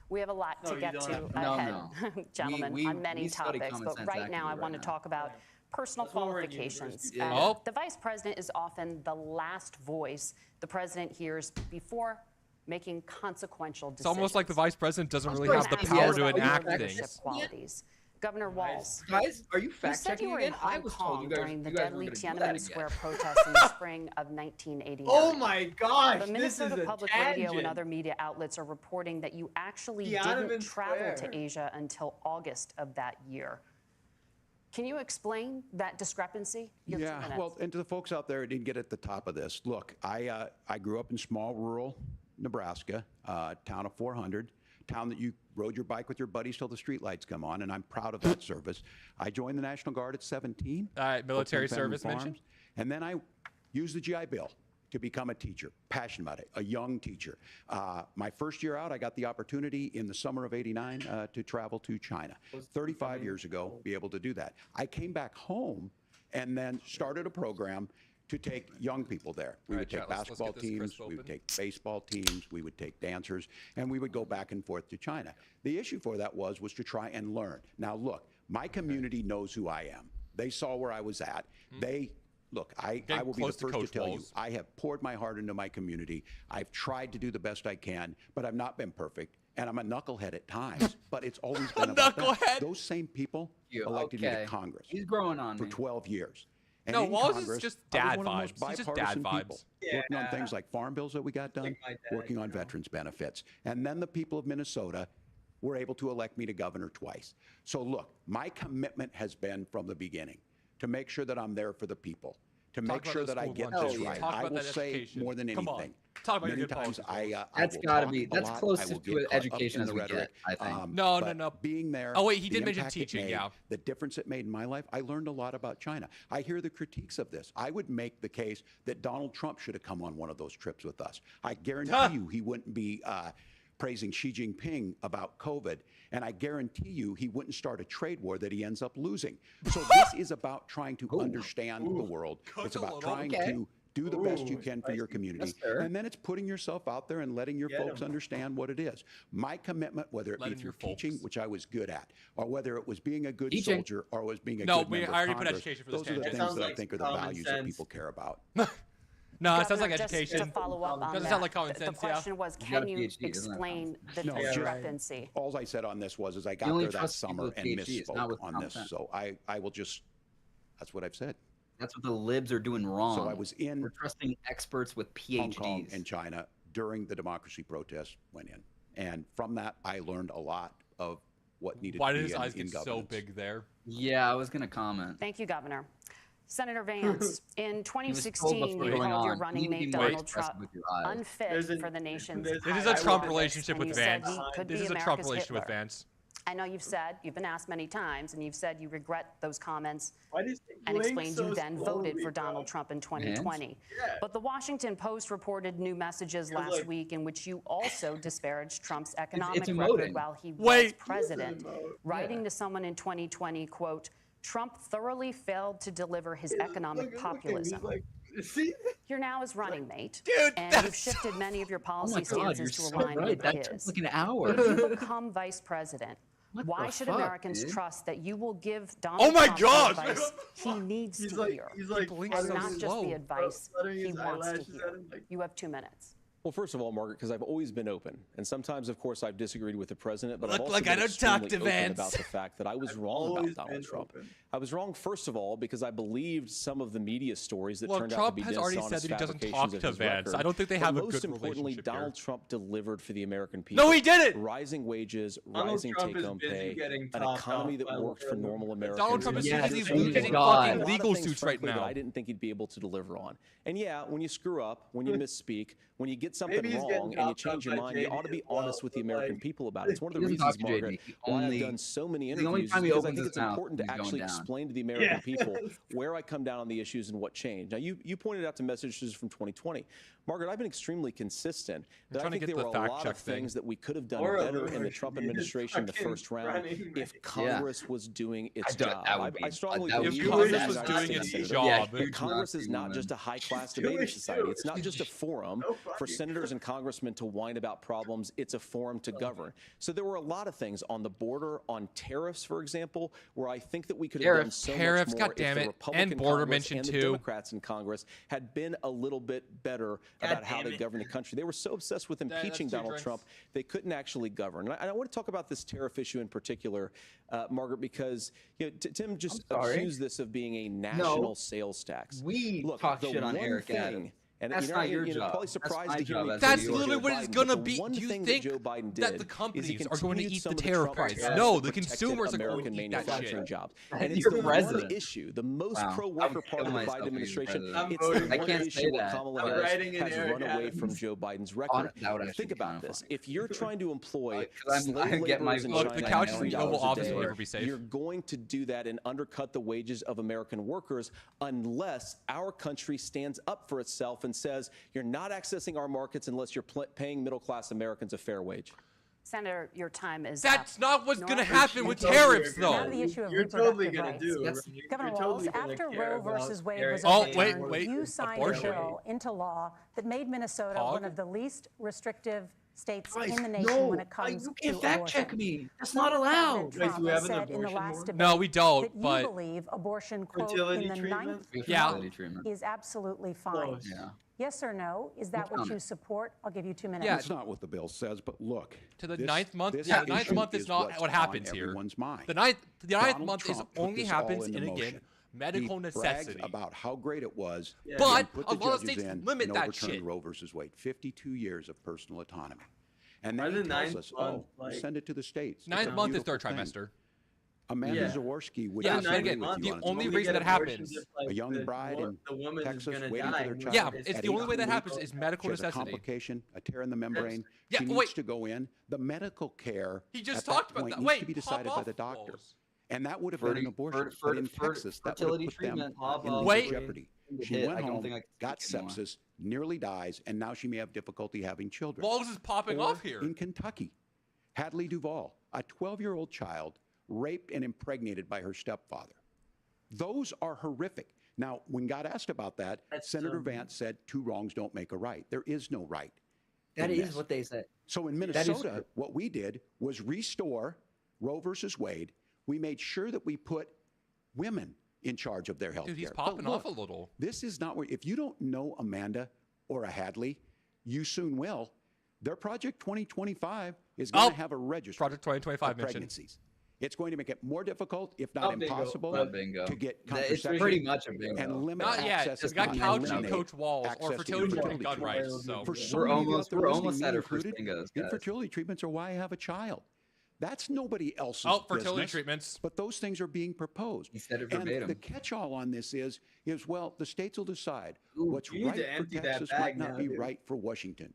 We have a lot to get to ahead, gentlemen, on many topics, but right now I want to talk about personal qualifications. The vice president is often the last voice the president hears before making consequential decisions. It's almost like the vice president doesn't really have the power to enact things. Qualities. Governor Walz, Guys, are you you said you fact-checking were in again? I Hong was told Kong you guys during the were deadly gonna do that Tiananmen again. Square protests in the spring of 1989. Oh my gosh, But this is Minnesota a Public Radio and tangent. other media outlets are reporting that you actually Tiananmen didn't travel Square. to Asia until August of that year. Can you explain that discrepancy? You have 2 minutes. Well, and to the folks out there who didn't get at the top of this, look, I grew up in small rural Nebraska, town of 400, town that you rode your bike with your buddies till the streetlights come on, and I'm proud of that service. I joined the National Guard at 17. All right, military Oakland Family service mentioned. Farms, and then I used the GI Bill to become a teacher, passionate about it, a young teacher. My first year out, I got the opportunity in the summer of '89 to travel to China. 35 years ago, be able to do that. I came back home and then started a program to take young people there. We would take basketball teams, we would take baseball teams, we would take dancers, and we would go back and forth to China. The issue for that was to try and learn. Now look, my community knows who I am. They saw where I was at. Look, I will be the first to tell you, I have poured my heart into my community. I've tried to do the best I can, but I've not been perfect. And I'm a knucklehead at times, but it's always been about that. Those same people elected me to Congress. He's growing on for me. 12 years. And No, in Walz Congress, is just I was dad one of the most vibes. He's just dad bipartisan people, vibes. working on things like farm bills that we got done, working on veterans benefits. And then the people of Minnesota were able to elect me to governor twice. So look, my commitment has been from the beginning to make sure that I'm there for the people, to make sure that I get this right. I will say more than anything. Talk about Many your good times policies. That's got to be, that's closest to education as we get, I think. No. Being there. Oh, wait, he did the mention impact it teaching, made, yeah. The difference it made in my life, I learned a lot about China. I hear the critiques of this. I would make the case that Donald Trump should have come on one of those trips with us. I guarantee you he wouldn't be praising Xi Jinping about COVID, and I guarantee you he wouldn't start a trade war that he ends up losing. So this is about trying to understand the world. It's about trying to do the best you can for your community. And then it's putting yourself out there and letting your folks understand what it is. My commitment, whether it be through teaching, which I was good at, or whether it was being a good soldier, or was being a good member of Congress, education for this those are the tangent. things that I think are the values that people care about. No, it sounds like Governor, education. Just to follow up on Doesn't that, sound like common sense, the question was, can you explain the discrepancy? All I said on this was I got there that summer and misspoke on this. So I will just, that's what I've said. That's what the libs are doing wrong. So I was in. We're trusting experts with PhDs. Hong Kong and China during the democracy protests went in. And from that, I learned a lot of what needed to be in governance. Why did his eyes get so big there? Yeah, I was going to comment. Thank you, Governor. Senator Vance, in 2016, you called your running mate Donald Trump unfit for the nation's This is a Trump relationship with Vance. This is a Trump relationship with Vance. I know you've been asked many times, and you've said you regret those comments and blink explained so you then slowly, voted for Donald Trump in 2020. Yeah. But the Washington Post reported new messages last week in which you also disparaged Trump's economic record while he was president, writing to someone in 2020, quote, Trump thoroughly failed to deliver his economic populism. You're now his running mate, and you've shifted many of your policy stances to align with his. Like an hour. If you become vice president, why should Americans trust that you will give Donald Trump the advice he needs to hear, and not just the advice he wants to hear? You have 2 minutes. Well, first of all, Margaret, because I've always been open, and sometimes, of course, I've disagreed with the president, but I've also been extremely open about the fact that I was wrong about Donald Trump. I was wrong, first of all, because I believed some of the media stories that turned out to be dishonest fabrications of his record. Trump has already said that he doesn't talk to Vance. I don't think they have a good relationship. Most importantly, Donald Trump delivered for the American people. No, he didn't. Rising wages, rising take-home pay, an economy that worked for normal Americans. Donald Trump is losing fucking legal suits right now. That I didn't think he'd be able to deliver on. And yeah, when you screw up, when you misspeak, when you get something wrong and you change your mind, you ought to be honest with the American people about it. It's one of the reasons, Margaret, why I've done so many interviews, because I think it's important to actually explain to the American people where I come down on the issues and what changed. Now, you pointed out to messages from 2020. Margaret, I've been extremely consistent that I think there were a lot of things that we could have done better in the Trump administration in the first round if Congress was doing its job. I strongly believe if Congress was doing its job. Congress is not just a high-class debating society. It's not just a forum for senators and congressmen to whine about problems. It's a forum to govern. So there were a lot of things on the border, on tariffs, for example, where I think that we could have done so much more if the Republican Congress and the Democrats in Congress had been a little bit better about how they govern the country. They were so obsessed with impeaching Donald Trump, they couldn't actually govern. And I want to talk about this tariff issue in particular, Margaret, because Tim just accused this of being a national sales tax. Look, talk shit on Eric Adams. And that's not your job. Probably surprised to hear me. That's literally what it's going to be. Do you think that the companies are going to eat the tariff price? No, the consumers are going to eat that shit. Jobs. And it's the one issue, the most pro-worker part of the Biden administration. It's the one issue where Kamala Harris has run away from Joe Biden's record. Think about this. If you're trying to employ slave laborers in China, you're going to do that and undercut the wages of American workers unless our country stands up for itself and says you're not accessing our markets unless you're paying middle-class Americans a fair wage. Senator, your time is That's not what's going to happen with tariffs, though. The issue of you're totally going to do. Governor Walz, after Roe versus Wade was overturned, you signed a bill into law that made Minnesota one of the least restrictive states in the nation when it comes to abortion. You can't fact check me. That's not allowed. Trump said in the last debate no, we don't. That you believe abortion, quote, in the ninth is absolutely fine. Yes or no? Is that what you support? I'll give you 2 minutes. That's not what the bill says, but look. To the ninth month? Yeah, the ninth month is not what happens here. The ninth month is only happens in, again, medical necessity. About how great it was. But a lot of states limit that shit. Roe versus Wade, 52 years of personal autonomy. And then he tells us, send it to the states. Ninth month is third trimester. Amanda Zaworski would again, the only reason that happens, a young bride in Texas waiting for their child. Yeah, it's the only way that happens is medical necessity. A complication, a tear in the membrane. She needs to go in. The medical care at that point needs to be decided by the doctor. And that would have been an abortion. But in Texas, that would have put them in jeopardy. She went home, got sepsis, nearly dies, and now she may have difficulty having children. Walz is popping off here. In Kentucky, Hadley Duvall, a 12-year-old child, raped and impregnated by her stepfather. Those are horrific. Now, when God asked about that, Senator Vance said, 2 wrongs don't make a right. There is no right. That is what they said. So in Minnesota, what we did was restore Roe versus Wade. We made sure that we put women in charge of their health care. Dude, he's popping off a little. This is not where, if you don't know Amanda or a Hadley, you soon will. Their Project 2025 is going to have a registry. Project 2025 pregnancies. It's going to make it more difficult, if not impossible, to get contraception. It's pretty much a bingo. And limit not yet. We got couch and coach Walz or fertility treatment gun rights. So we're almost at our first bingos. Infertility treatments are why I have a child. That's nobody else's fertility business, treatments. But those things are being proposed. He said it verbatim. And the catch-all on this is well, the states will decide what's right for Texas might not be right for Washington.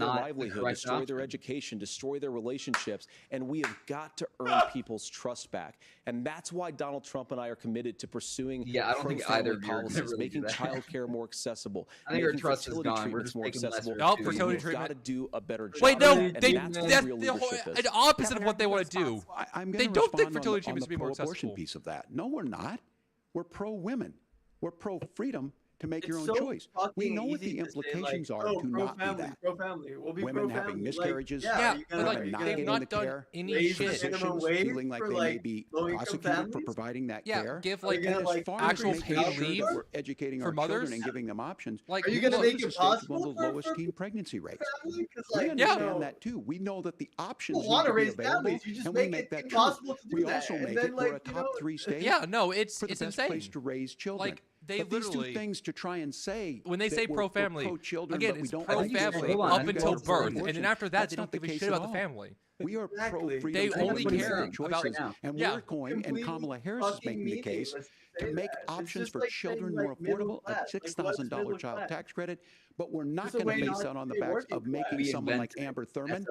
not the livelihood, correct destroy their option. education, destroy their relationships, and we have got to earn people's trust back. And that's why Donald Trump and I are committed to pursuing I don't think either of you are gonna policies, really making do that. childcare more accessible, I think our making trust is fertility gone. We're treatments just more making accessible. lesser No, fertility We've got to treatment. do a better job. Wait, no, and they that's what real leadership is. the opposite of what they want to do. I'm They gonna don't think respond fertility on the treatments should be more pro-abortion accessible. piece of that. No, we're not. We're pro-women. We're pro-freedom to make your own so choice. We fucking know what easy the to say, implications like, are oh, to not be pro-family, that. pro-family. We'll be Women pro-family. having Like, miscarriages, yeah, but like not they've getting not the done care, any raise the shit. minimum physicians wage feeling like for, they may like, be low-income prosecuted for families? providing that Yeah, care. give Are like you gonna, And like, as far as actual making paid sure leave that we're educating for our children mothers. and giving them options, Like, Are you gonna look, make this it is states with one possible of the lowest teen pregnancy rates. family? Because We like, understand that too. We know that the options people need want to to be raise available, families. You just and we make make it that true. impossible to do We that. also And make then, it like, we're a top 3 state. Yeah, no, it's for the best insane. place to raise children. Like they but literally these two things to try and say when they that say we're pro-family, pro-children, again, but we it's don't pro-family up until birth, and then after that, they don't give a shit about the family. We are pro-freedom. They only freedom care of about choices, and we're going, and Kamala Harris is making the case to make options for children more affordable, a $6,000 child tax credit, but we're not going to base that on the backs of making someone like Amber Thurman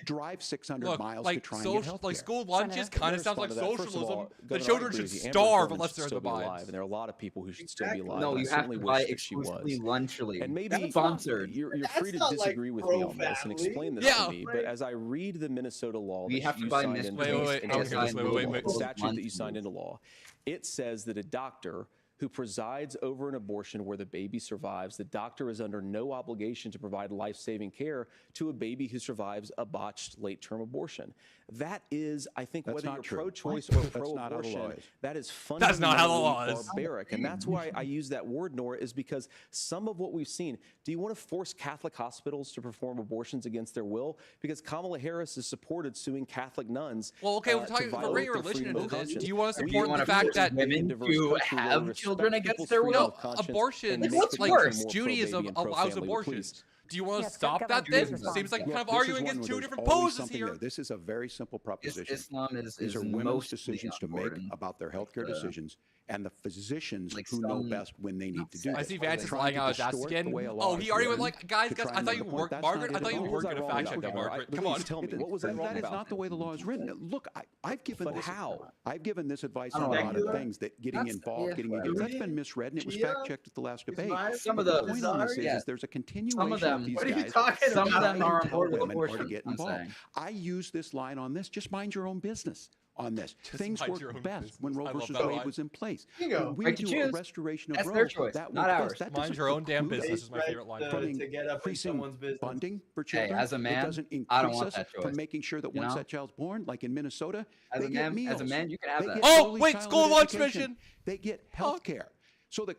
drive 600 miles to try and get health care. Like school lunches kind of sounds like socialism. The Governor, children I agree should with you. Amber starve Thurman unless should they're in still the be alive, mines. and there are a lot of people who should still be alive. No, and you I have certainly to wish buy that she was. exclusively Lunchly. And maybe That's sponsored. You're free to not, like, disagree with me on this and explain this to me. But Like, as I read the Minnesota law We that have to you buy signed Mr. into Wait, law, wait, and I'm it's hearing this. Wait, the statute that you signed into law, it says that a doctor who presides over an abortion where the baby survives, the doctor is under no obligation to provide life-saving care to a baby who survives a botched late-term abortion. That is, I think, That's whether not you're true. pro-choice or That's not how the law pro-abortion, is. that is That's not how the law fundamentally is. barbaric. And that's why I use that word, Nora, is because some of what we've seen, do you want to force Catholic hospitals to perform abortions against their will? Because Kamala Harris has supported suing Catholic nuns. Well, okay, we're to talking. We're violate bringing their religion freedom into of this. conscience. Do you want to Or do support wanna the fact force that women to have children against their will? No, abortion. Like, what's Like worse? Judaism allows abortions. Do you want to Yes, stop that? Governor, Then please seems like Look, kind of this is arguing one against where two there's different always poses something here. there. This is a very simple proposition. Islam is These are women's mostly decisions to make important. about their healthcare decisions, and the physicians Like who know some- best when they need to do I this. see Vance is Trying lying to out his ass distort again. the way a law Oh, he is already written went like, guys, to guys. try I and thought make you a point. worked, That's Margaret. not I thought it you at all. were going to fact check that, Margaret. Come on. Please tell me, what was I wrong That is about? not the way the law is written. Look, I've given But this. how? I've given this advice I on don't a lot know. of things that getting That's- involved, yeah, getting whatever. engaged. That's been misread, and it was fact checked at the last debate. Some of But the the point on this yeah. is there's a continuation Some of them. these What are you guys. talking Some of about? them are on tell board with women or to abortion. get I'm involved. saying. I use this line on this. Just mind your own business on this. Things mind your worked own best business. when Roe I love versus that Wade line. was in place. Bingo. When we Right to do a choose. restoration of That's Roe, their choice, that not worked ours. best. That Mind doesn't your own damn preclude business is my favorite line. from to get up in increasing someone's business. funding for Hey, children. as a man, it doesn't increase I don't want us that choice. from making sure that You once know? that child's born, like in Minnesota, As they a get man, meals. as a man, you can have They that. get Oh, early wait, childhood school lunch education. mission. They get health care. So the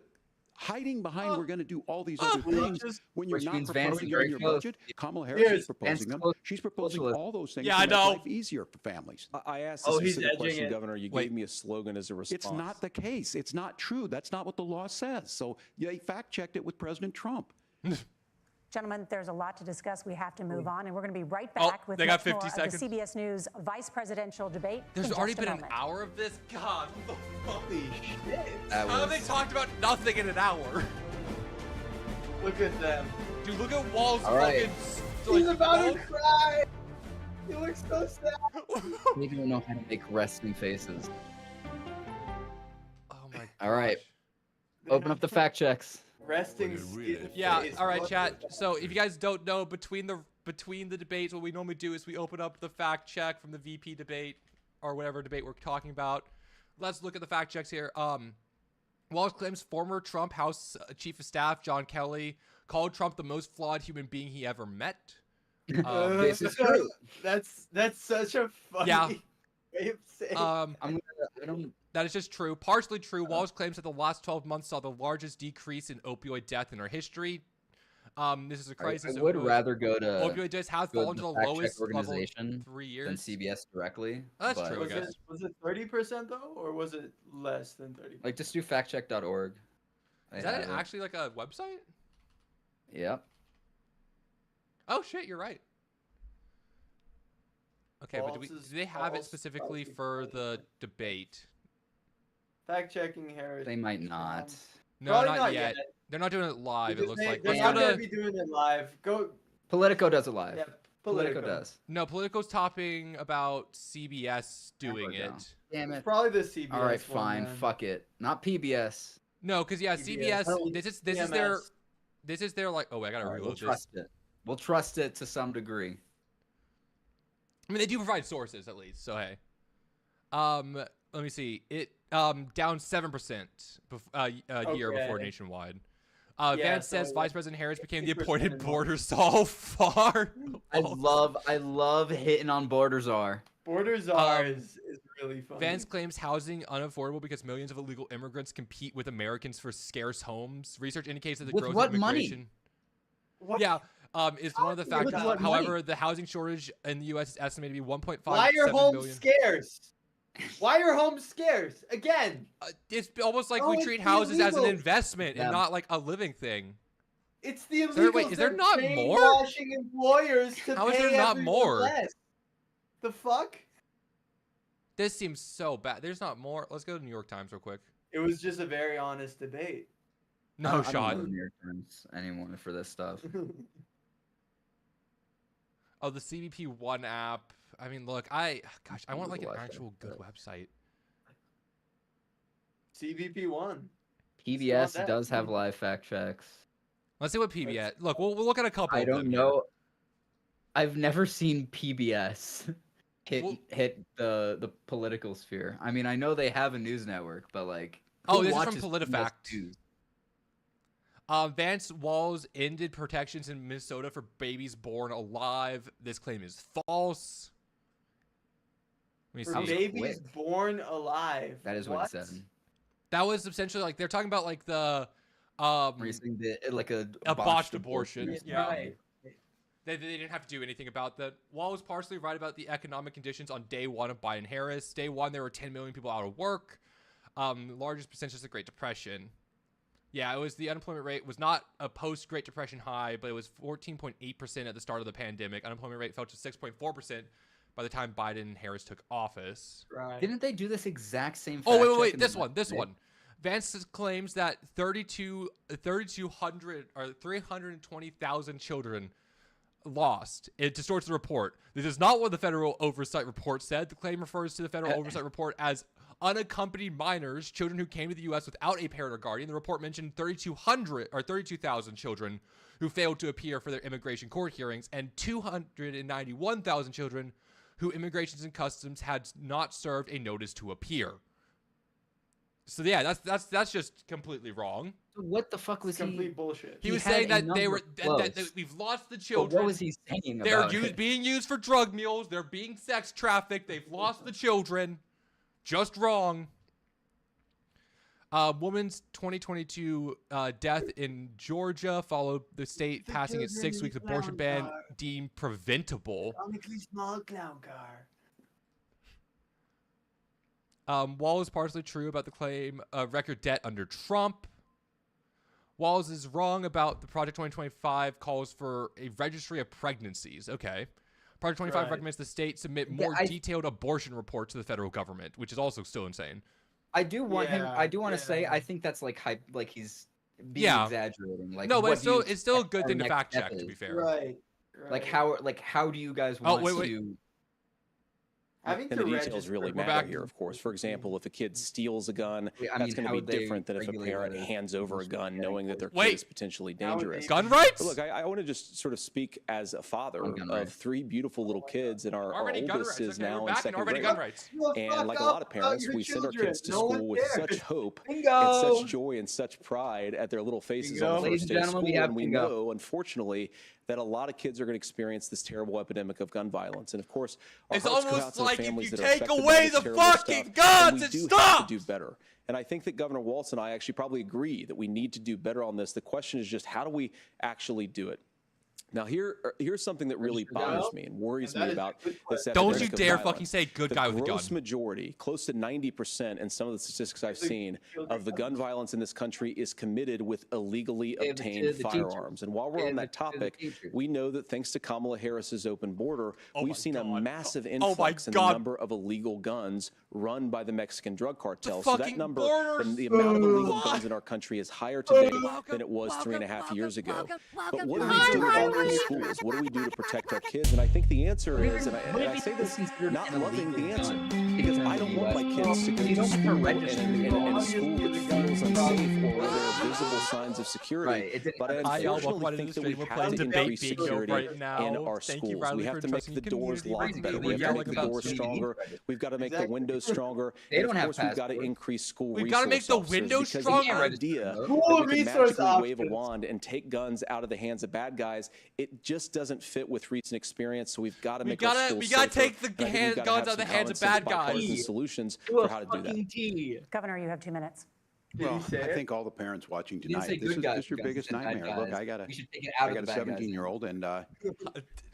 hiding behind we're going to do all these other things when you're Which not means Vance proposing is it in very your close. budget. Kamala Harris is proposing them. close. She's proposing Socialist. all those things Yeah, to I make know. life easier for families. I asked Oh, a he's specific edging question, it. Governor. You gave me a slogan as a response. It's not the case. It's not true. That's not what the law says. So they fact-checked it with President Trump. Gentlemen, there's a lot to discuss. We have to move on, and we're going to be right Oh, back with they got much more 50 of the seconds. CBS News vice presidential debate. There's in already just a been an moment. hour of this? God. Holy shit. That How have was- they talked about nothing in an hour? Look at them. Dude, look at Walz All right. fucking... He's like, about to Walz- cry. He looks so sad. They don't know how to make resting faces. Oh my god. All right. Open up the fact checks. Resting Yeah, face. all right, What chat. the- So if you guys don't know, between the debates, what we normally do is we open up the fact check from the VP debate or whatever debate we're talking about. Let's look at the fact checks here. Walz claims former Trump House Chief of Staff John Kelly called Trump the most flawed human being he ever met. This is true. That's such a funny Yeah. way of saying. I don't. That is just true. Partially true. Walz claims that the last 12 months saw the largest decrease in opioid death in our history. This is a crisis. I would rather go to opioid deaths have fallen to the fact check lowest level organization in 3 years. than CBS directly. That's but- true, I guess. Was it 30% though, or was it less than 30%? Like, just do factcheck.org. Is that actually like a website? Yep. Oh shit, you're right. Okay, but do Walz they have it Walz specifically fucking for funny. the debate? Fact checking Harris. They might not. No, Probably not, not yet. yet. They're not doing it live. It Because looks like. they're Let's not go gonna to. be doing it live. Go. Politico does it live. Yeah, Politico Politico does. No, Politico's topping about CBS doing There we go. it. Damn It's it. probably the CBS. All right, one, fine. man. Fuck it. Not PBS. No, because yeah, CBS. CBS. This is their like. Oh, wait, I gotta All right, reload we'll this. trust it. We'll trust it to some degree. I mean, they do provide sources at least. So hey, let me see. It down 7% year Okay. before nationwide. Vance says Vice President Harris became the appointed border czar. I love hitting on border czar. Border czar is really funny. Vance claims housing unaffordable because millions of illegal immigrants compete with Americans for scarce homes. Research indicates that the growth of immigration. What? Yeah, is one of the factors. However, the housing shortage in the U.S. is estimated to be 1.5 Why are homes million. scarce? Why are homes scarce? Again. It's almost like we treat houses as an investment and not like a living thing. It's the illegals. Wait, is there not more? Employers to How is there not more? Less. The fuck? This seems so bad. There's not more. Let's go to New York Times real quick. It was just a very honest debate. No I shot. don't go to New York Times anymore for this stuff. Oh, the CBP One app. I mean, look, I want like an actual good website. CBP One. PBS does have live fact checks. Let's see what PBS. Look, we'll look at a couple. I don't know. I've never seen PBS hit the political sphere. I mean, I know they have a news network, but like, oh, this is from PolitiFact. Vance Walz ended protections in Minnesota for babies born alive. This claim is false. For babies born alive. That is what it said. That was essentially like they're talking about like the like a botched abortion. Yeah. Right. They didn't have to do anything about that. Wall was partially right about the economic conditions on day one of Biden-Harris. Day one, there were 10 million people out of work. The largest percentage is the Great Depression. Yeah, it was the unemployment rate was not a post-Great Depression high, but it was 14.8% at the start of the pandemic. Unemployment rate fell to 6.4% by the time Biden-Harris took office. Right. Didn't they do this exact same? Oh, wait, this one. Vance claims that 3,200 or 320,000 children lost. It distorts the report. This is not what the Federal Oversight Report said. The claim refers to the Federal Oversight Report as unaccompanied minors, children who came to the U.S. without a parent or guardian. The report mentioned 32,000 children who failed to appear for their immigration court hearings and 291,000 children who Immigrations and Customs had not served a notice to appear. So yeah, that's just completely wrong. What the fuck was complete bullshit. He was saying that they were that we've lost the children. What was he saying They're about it? being used for drug mules. They're being sex trafficked. They've lost the children. Just wrong. Woman's 2022 death in Georgia followed the state passing its 6 week abortion ban deemed preventable. Small clown car. Walz is partially true about the claim of record debt under Trump. Walz is wrong about the Project 2025 calls for a registry of pregnancies. Okay. Project 25 recommends the state submit more detailed abortion reports to the federal government, which is also still insane. I do want him. I do want to say I think that's like hype. Like he's being exaggerating. Like no, but it's still a good thing to fact check. To be fair, right. Like how do you guys want to? And the details really matter here, of course. For example, if a kid steals a gun, that's going to be different than if a parent hands over a gun knowing that their kid is potentially dangerous. Gun rights? But look, I want to just sort of speak as a father of three beautiful little kids, and our oldest is now in second grade. And like a lot of parents, we send our kids to school with such hope and such joy and such pride at their little faces on the first day of school. And we know, unfortunately, that a lot of kids are going to experience this terrible epidemic of gun violence. And of course, it's almost like if you take away the fucking guns, it stops. We do better. And I think that Governor Walz and I actually probably agree that we need to do better on this. The question is just how do we actually do it? Now, here's something that really bothers me and worries me about this epidemic. Don't you dare fucking say good guy with a gun. The gross majority, close to 90%, and some of the statistics I've seen, of the gun violence in this country is committed with illegally obtained firearms. And while we're on that topic, we know that thanks to Kamala Harris's open border, we've seen a massive influx in the number of illegal guns run by the Mexican drug cartel. So that number, the amount of illegal guns in our country is higher today than it was 3.5 years ago. But what do we do about these schools? What do we do to protect our kids? And I think the answer is, and I say this not loving the answer, because I don't want my kids to go to school in a school that feels unsafe or where there are visible signs of security. But I unfortunately think that we have to increase security in our schools. We have to make the doors locked better. We have to make the doors stronger. We've got to make the windows stronger. And of course, we've got to increase school resource officers. We've got to make the windows stronger. The idea that we can magically wave a wand and take guns out of the hands of bad guys, it just doesn't fit with recent experience. So we've got to make our schools safer. We got to take the guns out of the hands of bad guys. Solutions for how to do that. Governor, you have 2 minutes. Well, I think all the parents watching tonight, this is your biggest nightmare. Look, I got a 17-year-old, and he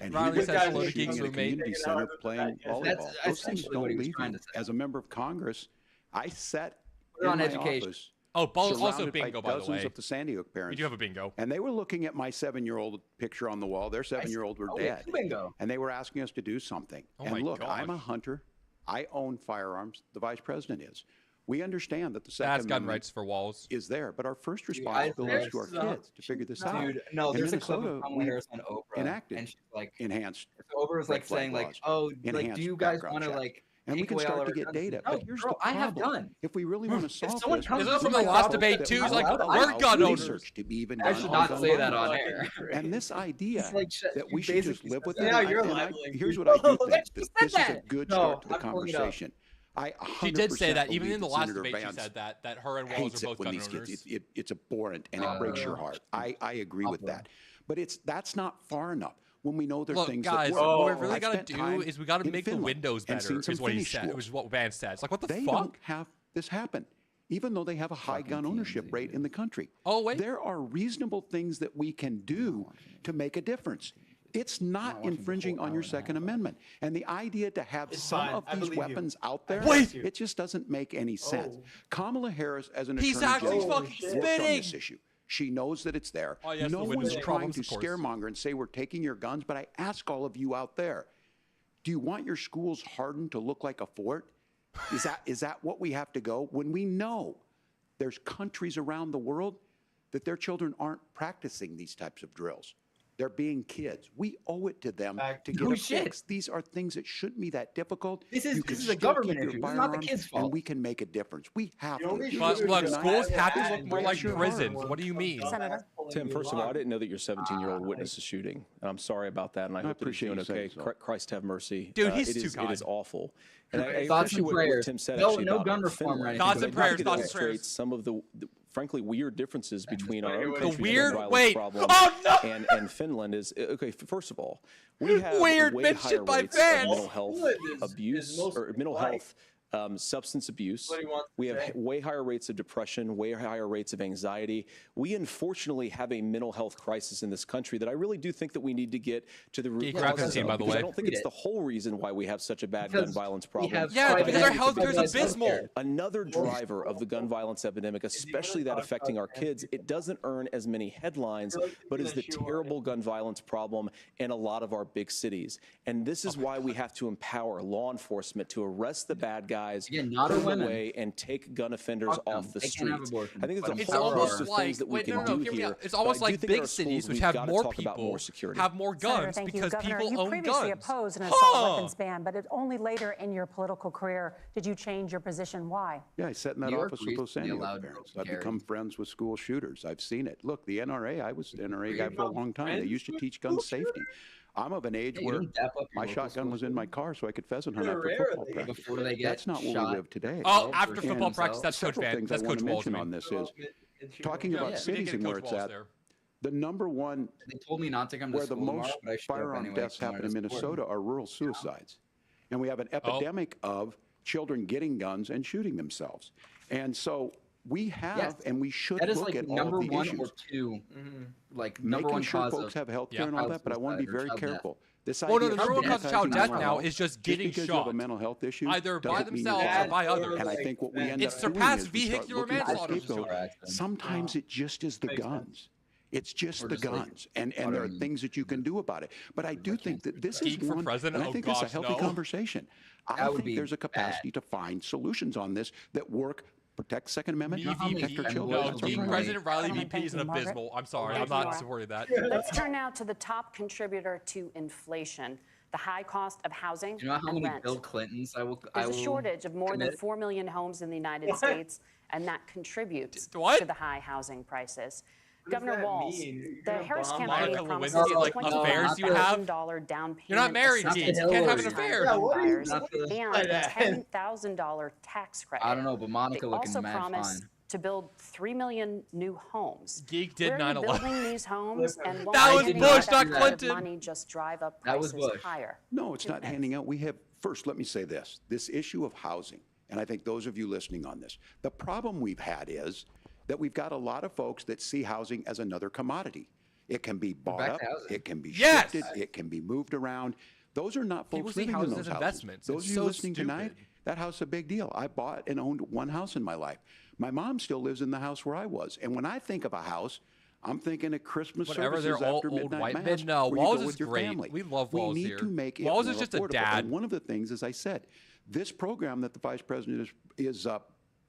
was in a community center playing volleyball. Those things don't leave you. As a member of Congress, I sat in my office. Oh, also bingo, by the way. Dozens of the Sandy Hook parents. We do have a bingo. And they were looking at my 7-year-old picture on the wall. Their 7-year-old were dead. Bingo. And they were asking us to do something. And look, I'm a hunter. I own firearms. The vice president is. We understand that the Second gun rights for Walz is there, but our first responsibility is to our kids to figure this out. Dude, no, there's a clip of Kamala Harris on Oprah, enacted, and she's like, enhanced. Oprah was like saying, like, oh, like, do you guys want to like? And we can start to get data. But here's the problem. I have done. If we really want to solve this, this is from the last debate too. It's like we're gun owners. To be even I should not say that on air. And this idea that we should just live with it. Now you're libeling. Here's what I do think. This is a good start to the conversation. She did say that even in the last debate. She said that her and Walz are both gun owners. It's abhorrent and it breaks your heart. I agree with that, but that's not far enough. When we know there are things guys, that work. what we really got to do is we got to make the windows better, is what he said. It was what Vance said. It's like, what the fuck? They don't have this happen, even though they have a high gun ownership rate in the country. Oh, wait. There are reasonable things that we can do to make a difference. It's not infringing on your Second Amendment. And the idea to have some of these weapons out there, it just doesn't make any sense. Kamala Harris, as an attorney general, worked on this issue. She knows that it's there. Oh, yes, no one's trying to scaremonger and say we're taking your guns, but I ask all of you out there, do you want your schools hardened to look like a fort? Is that what we have to go? When we know there's countries around the world that their children aren't practicing these types of drills. They're being kids. We owe it to them to get a fix. These are things that shouldn't be that difficult. This is a government issue. This is not the kids' fault. And we can make a difference. We have to. But look, schools have to look more like prisons. What do you mean? Senator. Tim, first of all, I didn't know that your 17-year-old witnessed a shooting. And I'm sorry about that, and I hope that he's doing okay. Christ have mercy. Dude, he's too kind. It is awful. And I thoughts and prayers. Tim said No gun reform or anything. Thoughts and prayers. Thoughts and prayers. Some of the frankly weird differences between our own country's gun violence problem and Finland is okay. First of all, we have way higher rates of mental health abuse or mental health. Substance abuse. We have way higher rates of depression, way higher rates of anxiety. We unfortunately have a mental health crisis in this country that I really do think that we need to get to the root cause of. By the way, I don't think it's the whole reason why we have such a bad gun violence problem. Yeah, because our health care is abysmal. Another driver of the gun violence epidemic, especially that affecting our kids, it doesn't earn as many headlines, but is the terrible gun violence problem in a lot of our big cities. And this is why we have to empower law enforcement to arrest the bad guys, not put them away, and take gun offenders off the streets. I think there's a whole host of things that we can do here. It's almost like big cities, which have more people, have more guns because people own guns. You previously opposed an assault weapons ban, but it's only later in your political career did you change your position. Why? Yeah, I sat in that office with those Sandy Hook parents. I've become friends with school shooters. I've seen it. Look, the NRA, I was an NRA guy for a long time. They used to teach gun safety. I'm of an age where my shotgun was in my car so I could pheasant hunt after football practice. That's not where we live today. Oh, after football practice, that's Coach Vance. That's Coach Walz. On this is talking about cities and where it's at. The number one, they told me not to come to where the most firearm deaths happen in Minnesota are rural suicides. And we have an epidemic of children getting guns and shooting themselves. And so we have and we should look at all of the issues. Or two, like making sure folks have health care and all that, but I want to be very careful. This the number one cause of child death now is just getting because shot. You have a mental health issue, either by themselves or by others. And I think what we end up doing is we start looking for scapegoats. Sometimes it just is the guns. It's just the guns, and there are things that you can do about it. But I do think that this is one, and I think it's a healthy conversation. I think there's a capacity to find solutions on this that work. Protect Second Amendment, protect our children. No, being President Riley VP is an abysmal. I'm sorry, I'm not supporting that. Let's turn now to the top contributor to inflation. The high cost of housing Do you know how and many rent. Bill Clintons There's a shortage of more than 4 million homes in the United What? States, and that contributes What? to the high housing prices. What does Governor that Walz, mean? You're the gonna Harris bomb campaign Monica promises Lewinsky, a like, affairs you have? $20,000 down payment. You're not married, assistance Gee. You can't have an for affair. first-time Yeah, buyers what do you- and a $10,000 tax credit. I don't know, but Monica They looking also mad promise fine. to build 3 million new homes. Geek did Where are you 9/11. building these homes, and won't That was handing Bush, out not that Clinton. money just drive up That was prices Bush. higher? No, it's not handing out. We have, first, let me say this issue of housing, and I think those of you listening on this, the problem we've had is that we've got a lot of folks that see housing as another commodity. It can be bought back up, to housing. it can be Yes! shifted, it can be moved around. Those are not People folks see living in houses those as houses. investments. Those It's of you so listening tonight, stupid. that house is a big deal. I bought and owned one house in my life. My mom still lives in the house where I was. And when I think of a house, I'm thinking of Christmas Whatever, services they're all after old midnight white mass, men. No, where you Walz go is with your great. family. We love We Walz need here. to make it Walz more is just a affordable. dad. And one of the things, as I said, this program that the vice president is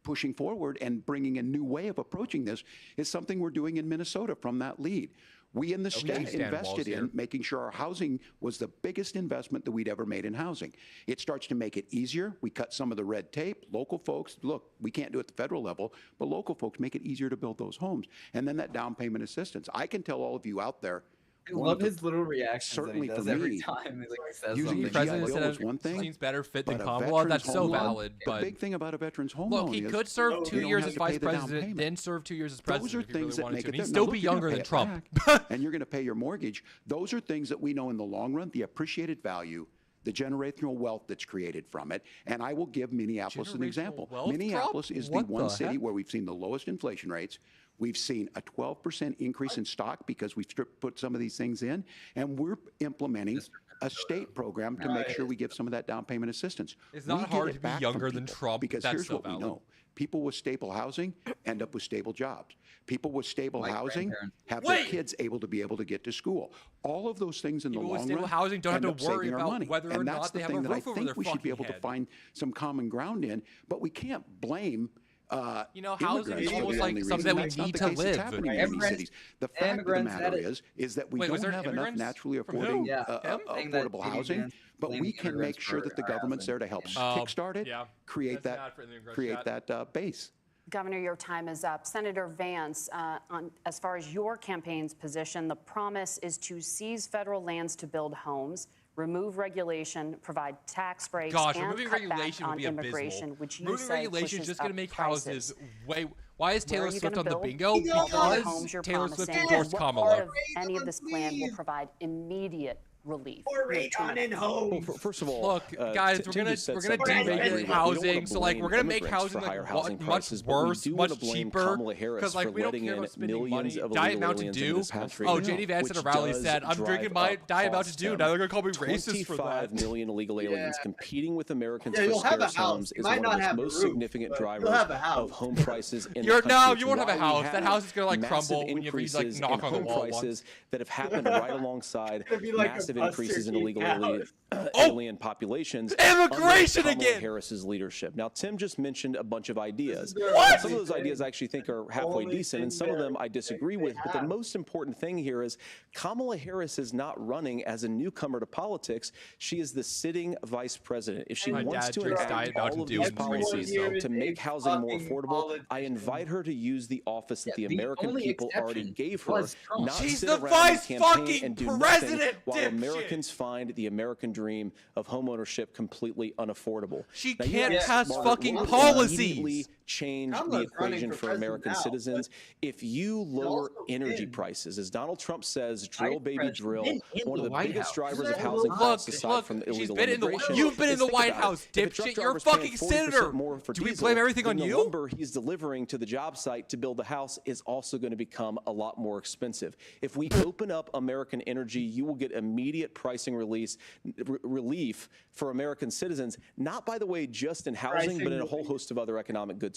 pushing forward and bringing a new way of approaching this is something we're doing in Minnesota from that lead. We in the state Stan invested Walz in here. making sure our housing was the biggest investment that we'd ever made in housing. It starts to make it easier. We cut some of the red tape. Local folks, look, we can't do it at the federal level, but local folks make it easier to build those homes. And then that down payment assistance. I can tell all of you out there, I one love of the- his little reactions certainly that he does for every me, time. Like, he says using the something. GI President Bill said was one thing, seems better fit than but a Kamala. veteran's That's so home loan, valid. the But big thing about a veteran's home look, loan he is could serve you 2 don't years have as to pay vice the down president, payment. then serve 2 years as Those president are if he really things that wanted make to. it And he'd there. still Now, be look, you're gonna younger pay than it Trump. back, and you're going to pay your mortgage. Those are things that we know in the long run, the appreciated value, the generational wealth that's created from it. And I will give Minneapolis an Generational example. wealth, Minneapolis Trump? is the What one the city heck? where we've seen the lowest inflation rates. We've seen a 12% increase in stock because we've put some of these things in, and we're implementing a state program to make sure we give some of that down payment assistance. It's not We get hard it to be back from younger than people Trump. because That's here's so what we valid. know. People with stable housing end up with stable jobs. People with stable My housing grandparents. have Wait! their kids able to get to school. All of those things in People the with long stable run housing don't have end to up worry saving our about money. whether or and that's not they the have a thing that I roof over think their we should be able fucking to find some common ground in, but we can't blame You know, housing immigrants is for the almost like only something that we reason. That's not need the to case that's live. happening in these Immigrants- cities. The fact of the immigrants had matter it. is that we Wait, was don't there have enough immigrants? naturally From who? affording Yeah, him saying that affordable JD housing, Vance but we blaming can make immigrants sure for that the our government's housing. there to help Oh, kickstart it, yeah. create That's that, not for the immigrant chat. base. Governor, your time is up. Senator Vance, as far as your campaign's position, the promise is to seize federal lands to build homes, remove regulation, provide tax breaks, Gosh, and removing cut back regulation on would be immigration, abysmal. which you Removing say regulation is pushes just going to up make prices. houses way. Why is Where are Taylor you Swift gonna on the build bingo? all the Because homes you're Taylor Swift promising, endorsed and what Kamala. part of any of this plan will provide immediate relief? Or Your 2 radon in minutes. homes. Well, first of all, Look, guys, Tim we're gonna just said something deregulate very good. We don't housing, wanna so like we're gonna make blame housing immigrants for higher like housing much prices, but we worse, do much wanna blame cheaper. Kamala Harris Because like for we don't letting care in about spending millions money. of Diet illegal Mountain aliens into Dew. this country, Oh, JD Vance at a which rally does said, "I'm drinking drive my up Diet Mountain costs. Dew." Now they're gonna call me racist for 25 that. million illegal aliens competing with Americans Yeah, for you'll have a scarce house. homes You is might one not of the have a most roof, significant but drivers you'll have a house. of home prices in You're the country. no, It's you won't have a why we house. That house is gonna like massive crumble when you like increases knock in on the home wall prices once. that have happened right alongside It's gonna be like a massive Buster increases in Keaton illegal house. alien populations. Immigration under Kamala again! Harris's leadership. Now, Tim just mentioned a bunch of ideas. What? Some of those ideas I actually think are halfway Only decent, and thing some of that them I disagree with. But the most important thing here is Kamala Harris is not running as a newcomer to politics. She is the sitting vice president. If she My wants dad to drinks enact Diet all Mountain of Dew these and policies races, though. to make housing more affordable, I invite her to use the office that the the American only people already exception gave her, was Trump. not She's sit the around and vice campaign fucking and do nothing president, while dipshit. Americans find the American dream of homeownership completely unaffordable. She Now, you can't asked pass Margaret, fucking will it policies. immediately change the Kamala's running equation for for president American now, citizens if you lower also energy been prices. As Donald Trump says, drill, baby, president drill. in One of the the White biggest House. drivers Isn't of that housing look, costs aside from she's illegal been in the. immigration. You've been in is the think White about it. House, If a dipshit. truck You're a driver's paying fucking 40% senator. more for Do we diesel, blame everything then on the you? lumber he's delivering to the job site to build the house is also going to become a lot more expensive. If we open up American energy, you will get immediate pricing relief for American citizens, not by the way just in housing, but in a whole host of other economic goods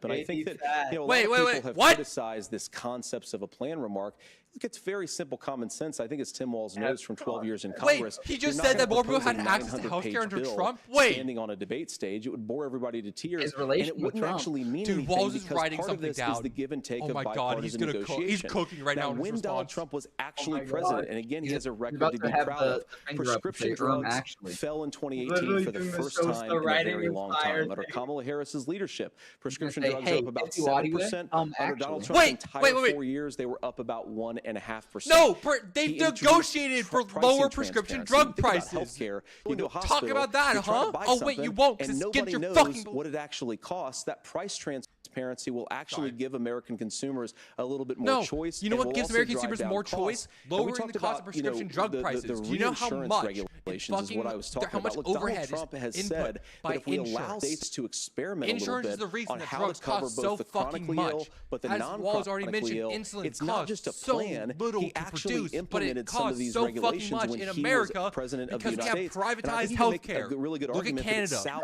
leadership. And I think that a lot wait, of people have what? criticized this concepts of a plan remark. Look, it's very simple common sense. I think as Tim Walz knows from 12 years in Congress. Wait, he just said that more people had access to healthcare under Trump? Wait. Standing on a debate stage, it would bore everybody to tears. His relation and it wouldn't with Trump. actually mean Dude, anything Walz is because writing part of something this down. is the give and take Oh of my God, bipartisan he's negotiation. cooking right now in his When Donald response. Trump was actually God. president, and again, he has a record about to to be have proud the of. finger up and Prescription say, drugs actually. fell in 2018 Literally for the doing the first social time in a writing very long inspired time. Under thing. Kamala Harris's Vance's leadership. Prescription say, drugs hey, are up about if you want to, 7%. Under Donald Trump's entire 4 years, they were up about 1.5%. No, they've negotiated for lower prescription drug prices. Healthcare. You don't talk about that, huh? Oh, wait, you won't, because and get nobody your knows fucking... what it actually costs. That price transparency will actually give American consumers a little bit more choice. You know what gives American consumers more choice? Lowering the cost of prescription drug prices. Do you know how much regulations is what I was talking about. Look, Donald Trump has said that if we allow states to experiment a little bit on how to cover both the chronically ill but the non-chronically ill, it's not just a plan. He actually implemented some of these regulations when he was president of the United States. Privatized healthcare. A really good Look at argument Canada.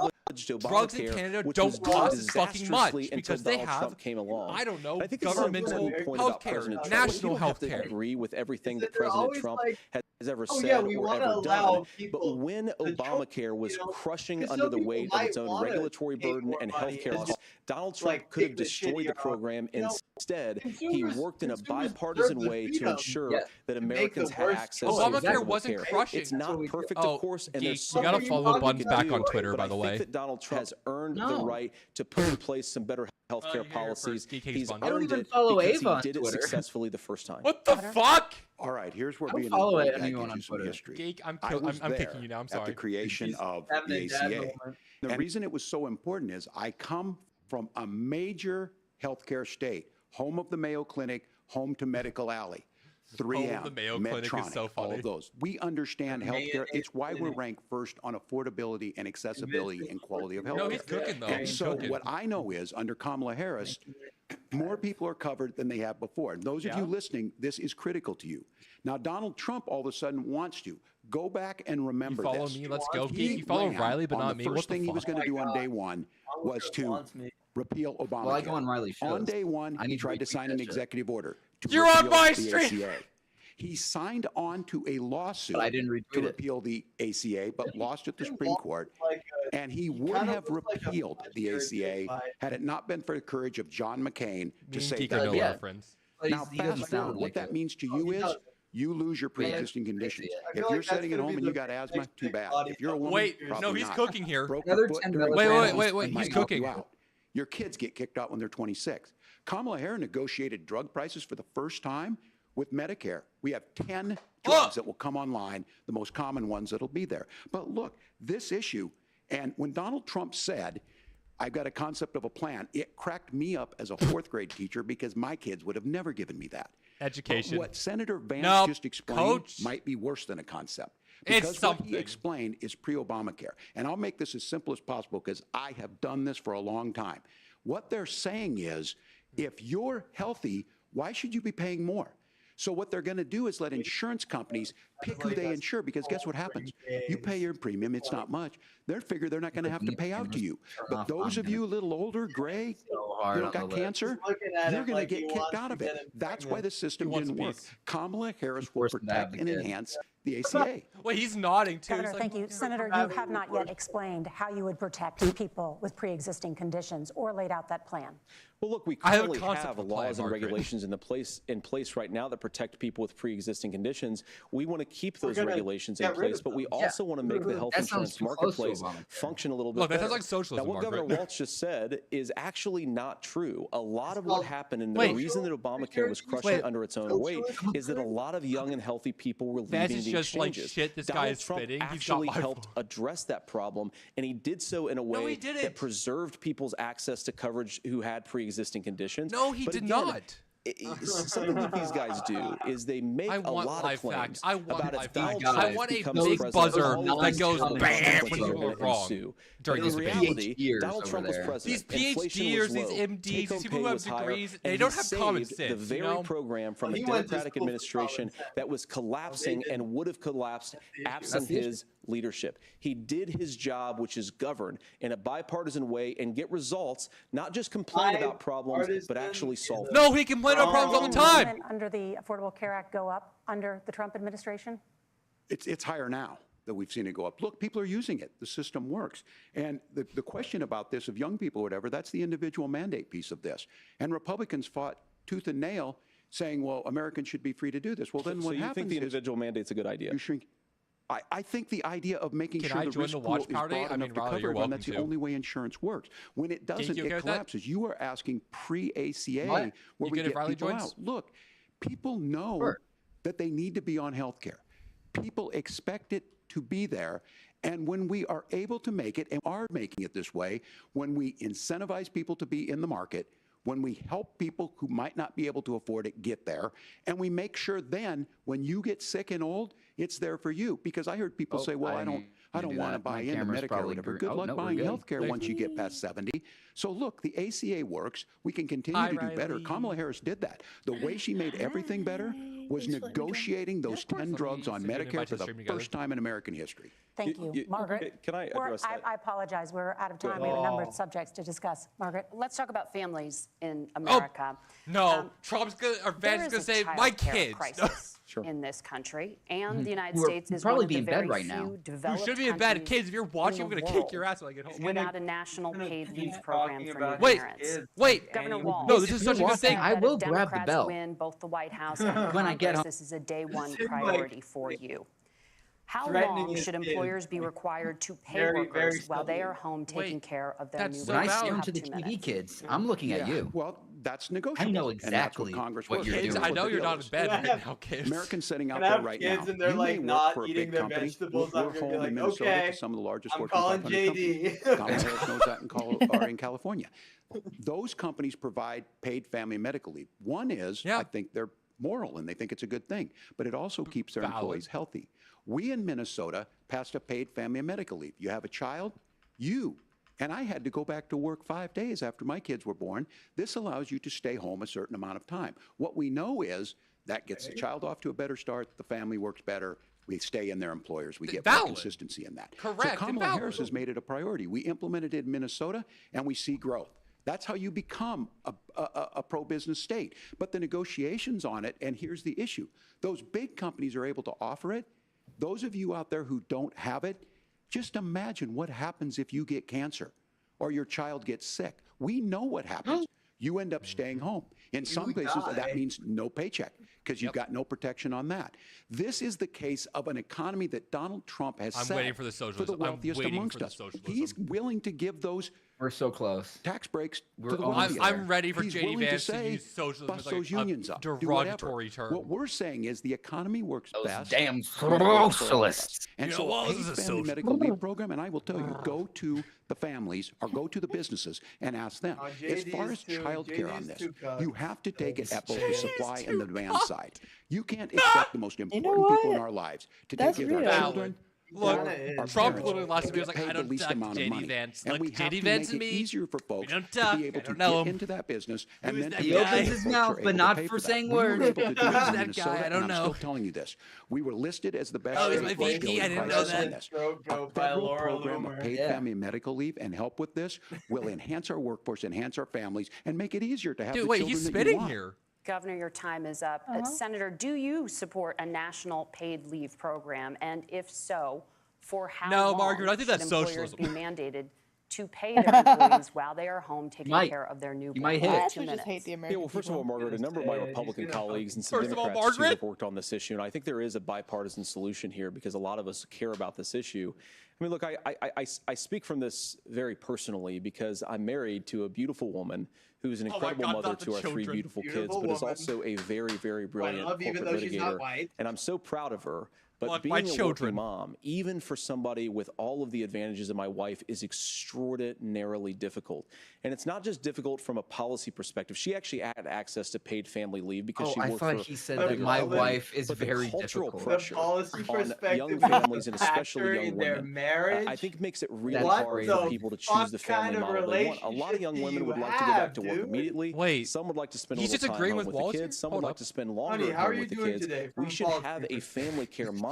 Drugs in Canada don't cost fucking much because they have, Trump came along. I don't know, I think governmental healthcare, national healthcare. Agree with everything that President Trump has ever said or ever done. But when Obamacare was crushing under the weight of its own regulatory burden and healthcare laws, Donald Trump could have destroyed the program. Instead, he worked in a bipartisan way to ensure that Americans had access to Obamacare wasn't crushing. It's not perfect, of course, and there's so you gotta many follow Buns things back to on do, Twitter, but by the I way. think that Donald Trump has earned the right to put in place some better healthcare policies. He's earned it because he did it successfully the first time. What the fuck? All right, here's where I don't being follow a anyone on some Twitter. history. Geek, I'm there kicking you now. I'm sorry. At the creation of having the a dad ACA. moment. The reason it was so important is I come from a major healthcare state, home of the Mayo Clinic, home to Medical Alley. 3M, the Mayo Clinic is Medtronic, so funny. all of those. We understand healthcare. It's why we're ranked first on affordability and accessibility and quality of healthcare. No, he's cooking, though. And He's so cooking. what I know is under Kamala Harris, more people are covered than they have before. And those of you listening, this is critical to you. Now, Donald Trump all of a sudden wants to go back and remember You follow this. me, let's go. He You follow ran Riley, but on not the me. first What the thing he was fuck? going to do on day one was to repeal Obamacare. Well, I go on Riley's shows. On day one, I he need to tried to retweet sign that an shit. executive order to You're on repeal my the stream. ACA. He signed on to a lawsuit But I didn't retweet to it. repeal the ACA, but lost at the Supreme Court. And he would have repealed the ACA had it not been for the courage of John McCain to say Geek, that. I know reference. But Now, he doesn't fast sound forward, like what that it. means to you is you lose your pre-existing conditions. If you're sitting at home and you got asthma, too bad. If you're a woman, Wait, probably no, he's not. cooking here. Broke Another your foot 10 during milligrams. the Wait, process he's might help you cooking. out. Your kids get kicked out when they're 26. Kamala Harris negotiated drug prices for the first time with Medicare. We have 10 drugs that will come online, the most common ones that'll be there. But look, this issue, and when Donald Trump said, I've got a concept of a plan, it cracked me up as a fourth grade teacher because my kids would have never given me that. Education. But what Senator Vance No, just explained Coach. might be worse than a concept. It's Because what something. he explained is pre-Obamacare. And I'll make this as simple as possible because I have done this for a long time. What they're saying is, if you're healthy, why should you be paying more? So what they're going to do is let insurance companies pick who they insure, because guess what happens? You pay your premium, it's not much. They figure they're not going to have to pay out to you. But those of you a little older, gray, you know, got cancer, you're going to get kicked out of it. That's why the system didn't work. Kamala Harris will protect and enhance the ACA. Wait, he's nodding too. Governor, thank you. Senator, you have not yet explained how you would protect people with pre-existing conditions or laid out that plan. Well, look, we I have a currently concept have of a plan, laws and Margaret. regulations in place right now that protect people with pre-existing conditions. We want to keep those regulations in place, but we also want to make the health insurance marketplace function a little bit Look, that better. sounds like socialism, Now, what Margaret. Governor Walz just said is actually not true. A lot of what happened and the reason that Obamacare was crushing under its own weight is that a lot of young and healthy people were Vance leaving is the just like exchanges. shit this guy Donald is Trump spitting. He's got actually my helped address that problem, and he did so in a way he didn't. that preserved people's access to coverage who had pre-existing conditions. No, he But did again, not. Something that these guys do is they make a lot of claims about if Donald Trump I want a becomes big president, buzzer all that these goes conflicts bam are when gonna people are wrong ensue. during But this in debate. reality, Donald Trump was president. These Inflation PhDers, was these low. MDs, these Take-home people who pay have was higher, degrees, and they he don't have common saved sense. the very you know? program from a Democratic administration that was collapsing and would have collapsed absent his leadership. He did his job, which is govern in a bipartisan way and get results, not just complain about problems, but actually solve them. No, he complained about problems all the time. Under the Affordable Care Act go up under the Trump administration? It's higher now that we've seen it go up. Look, people are using it. The system works. And the question about this of young people or whatever, that's the individual mandate piece of this. And Republicans fought tooth and nail saying, well, Americans should be free to do this. Well, then So what you happens think the is individual mandate's a good idea? you shrink. I think the idea of making Can sure I the join risk the pool watch is party? broad I enough mean, to Riley, cover you're everyone, that's the welcome to. only way insurance works. When it doesn't, you okay it with that? collapses. You are asking pre-ACA What? where You we good if get Riley people joins? out. Look, people know that they need to be on health care. People expect it to be there. And when we are able to make it, and are making it this way, when we incentivize people to be in the market, when we help people who might not be able to afford it get there, and we make sure then when you get sick and old, it's there for you. Because I heard people say, well, I don't want to buy into Medicare or whatever. Good luck buying health care once you get past 70. So look, the ACA works. We can continue to do better. Kamala Harris did that. The way she made everything better was negotiating those 10 drugs on Medicare for the first time in American history. Thank you. Margaret. Can I address that? I apologize. We're out of time. We have a number of subjects to discuss. Margaret. Let's talk about families in America. No, Trump's gonna, or Vance is gonna say, my kids. Crisis in this country, and the United Who are States is probably one of be the in bed very right now. few You developed should be in bed. countries Kids, if you're watching, in I'm the gonna kick world your ass when I get home. without a national paid leave program for new Wait, parents. wait. Governor Walz. No, this is such a good thing. I will If grab the Democrats belt win both the White House and when I get Congress, home. this is a day one priority for you. How Threatening long his should kids. employers be required to pay Very, workers very while they subtly. are home taking care of their that's new so When I valid. see You them have to the 2 TV minutes. kids, I'm looking at you. Well, that's negotiable. I know And that's exactly what Congress what works you're for. Kids, doing. I know What the you're deal not is. in bed Can I right have- now, kids. Americans sitting out Can I there have right kids now. and they're, you like, may work not for a eating big their company. vegetables? We're I'm gonna be home like, in Minnesota okay, to some of the largest I'm Fortune calling 500 JD. companies. Kamala Harris knows that in California. Those companies provide paid family medical leave. One is, I think they're moral and they think it's a good thing, but it also keeps their employees healthy. We in Minnesota passed a paid family medical leave. You have a child, and I had to go back to work 5 days after my kids were born. This allows you to stay home a certain amount of time. What we know is that gets the child off to a better start, the family works better, we stay in their employers, we get more consistency in that. Correct. So Kamala Harris has made it a priority. We implemented it in Minnesota and we see growth. That's how you become a pro-business state. But the negotiations on it, and here's the issue, those big companies are able to offer it. Those of you out there who don't have it, just imagine what happens if you get cancer or your child gets sick. We know what happens. You end up staying home. In some places, that means no paycheck because you've got no protection on that. This is the case of an economy that Donald Trump has set waiting for the socialism. for the wealthiest amongst us. He's willing to give those We're so close. tax breaks We're to the almost wealthiest. I'm ready for He's JD willing Vance to say, use socialism bust as like those unions up, do whatever. derogatory term. What we're saying is the economy works Those best. damn when it works for all of us. socialists. And You so know, Walz a is a paid family socialist. medical leave program, and I will tell you, go to the families or go to the businesses and ask them. As far as child care on this, you have to take it at both the supply and the demand side. You can't expect the most important people in our lives to take care of our children. Look, our Trump parents, literally last and week was get like, paid I the don't least talk amount of JD money. Vance. And Like, we have JD to Vance make and it me, easier for folks don't to talk, be able I to don't know get him. into that business and Who's then that to guy? get He opens paid. his Folks mouth, are but able to not pay for that. saying We were words. able to do it Who's in that guy? Minnesota, I don't and I'm know. still telling you this. We were listed as the best Oh, he's state my for VP. children I didn't know crisis that. in this. Throat A goat by federal Laura program of Loomer. paid family medical leave and help with this will enhance our workforce, enhance our families, and make it easier to have Dude, the wait, children he's that you spitting want. here. Governor, your time is up. Senator, do you support a national paid leave program? And if so, for how No, long Margaret, I think should that's employers socialism. be mandated to pay their employees while they are home taking might. care of their newborn? You might hit it. 2 minutes. Yeah, well, first of all, Margaret, a number of my Republican colleagues and some First of all, Democrats too Margaret? have worked on this issue, and I think there is a bipartisan solution here because a lot of us care about this issue. I mean, look, I speak from this very personally because I'm married to a beautiful woman who's an incredible God, mother not the to our three children. beautiful kids, Beautiful but is woman. also a very, very brilliant love you, even corporate though she's not litigator, white. and I'm so proud of her. But Look, being my a children. working mom, even for somebody with all of the advantages of my wife, is extraordinarily difficult. And it's not just difficult from a policy perspective. She actually had access to paid family leave because Oh, she I worked thought for he said a that bigger my company. wife is But the very cultural difficult. pressure The policy on perspective young of a families and especially factor young in their women, marriage? I think makes it really What hard the for people to choose the fuck kind family of model they want. A lot of relationship young do women you would like to go back have, to work dude? immediately. Wait, Some would like to spend a he's little just time agreeing home with with Walz the here? kids. Some Hold would up. like to spend longer Honey, at how home are you with the doing kids. today We from should Walz have a Creek? family care model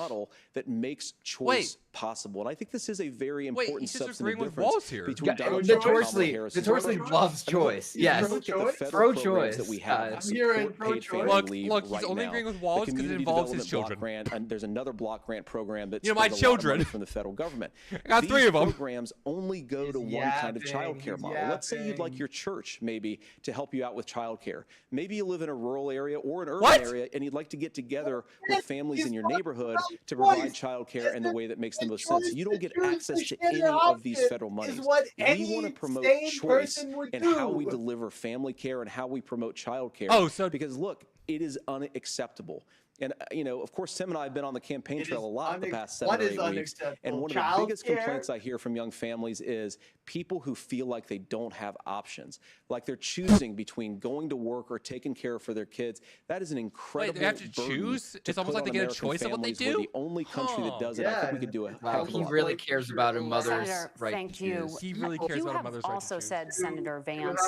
that makes choice Wait. possible. And I think this is a very Wait, important he's just substantive agreeing with difference Walz here. between Yeah, Donald Trump and Kamala notoriously, Harris. notoriously loves choice. Yes. If you look at the federal Pro-choice. programs that we have I'm that hearing support paid family pro-choice. leave Look, he's right only now, agreeing with the Walz 'cause it Community involves his Development children. Block Grant, and there's another block grant program that You know, my spends a lot of children. money from the federal government. I got These 3 of them. programs only go to one kind of child care model. Let's say you'd like your church maybe maybe to help you out with childcare. Maybe you live in a rural area or an urban area and you'd like to get together with families in your neighborhood to provide childcare in the way that makes the most sense. You don't get access to any of these federal monies. We want to promote choice in how we deliver family care and how we promote childcare. Oh, so because look, it is unacceptable. And, you know, of course, Tim and I have been on the campaign trail a lot the past 7 or 8 weeks. And one of the biggest complaints I hear from young families is people who feel like they don't have options, like they're choosing between going to work or taking care for their kids. That is an incredible Wait, they have to choose? It's almost like they get a choice of what they do? We're the only country that does it. I think we could do it. Wow, he really cares about a mother's Senator, right thank to you. choose. He really cares about a mother's right to also choose. said, Senator Vance,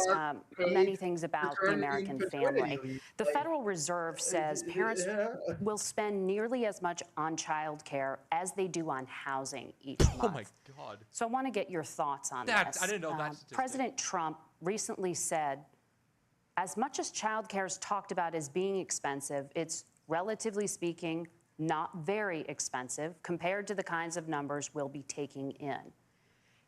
many things about the American family. The Federal Reserve says parents will spend nearly as much on child care as they do on housing each month. Oh my God. So I want to get your thoughts on this. I didn't know that statistic. President Trump recently said, as much as child care is talked about as being expensive, it's relatively speaking not very expensive compared to the kinds of numbers we'll be taking in.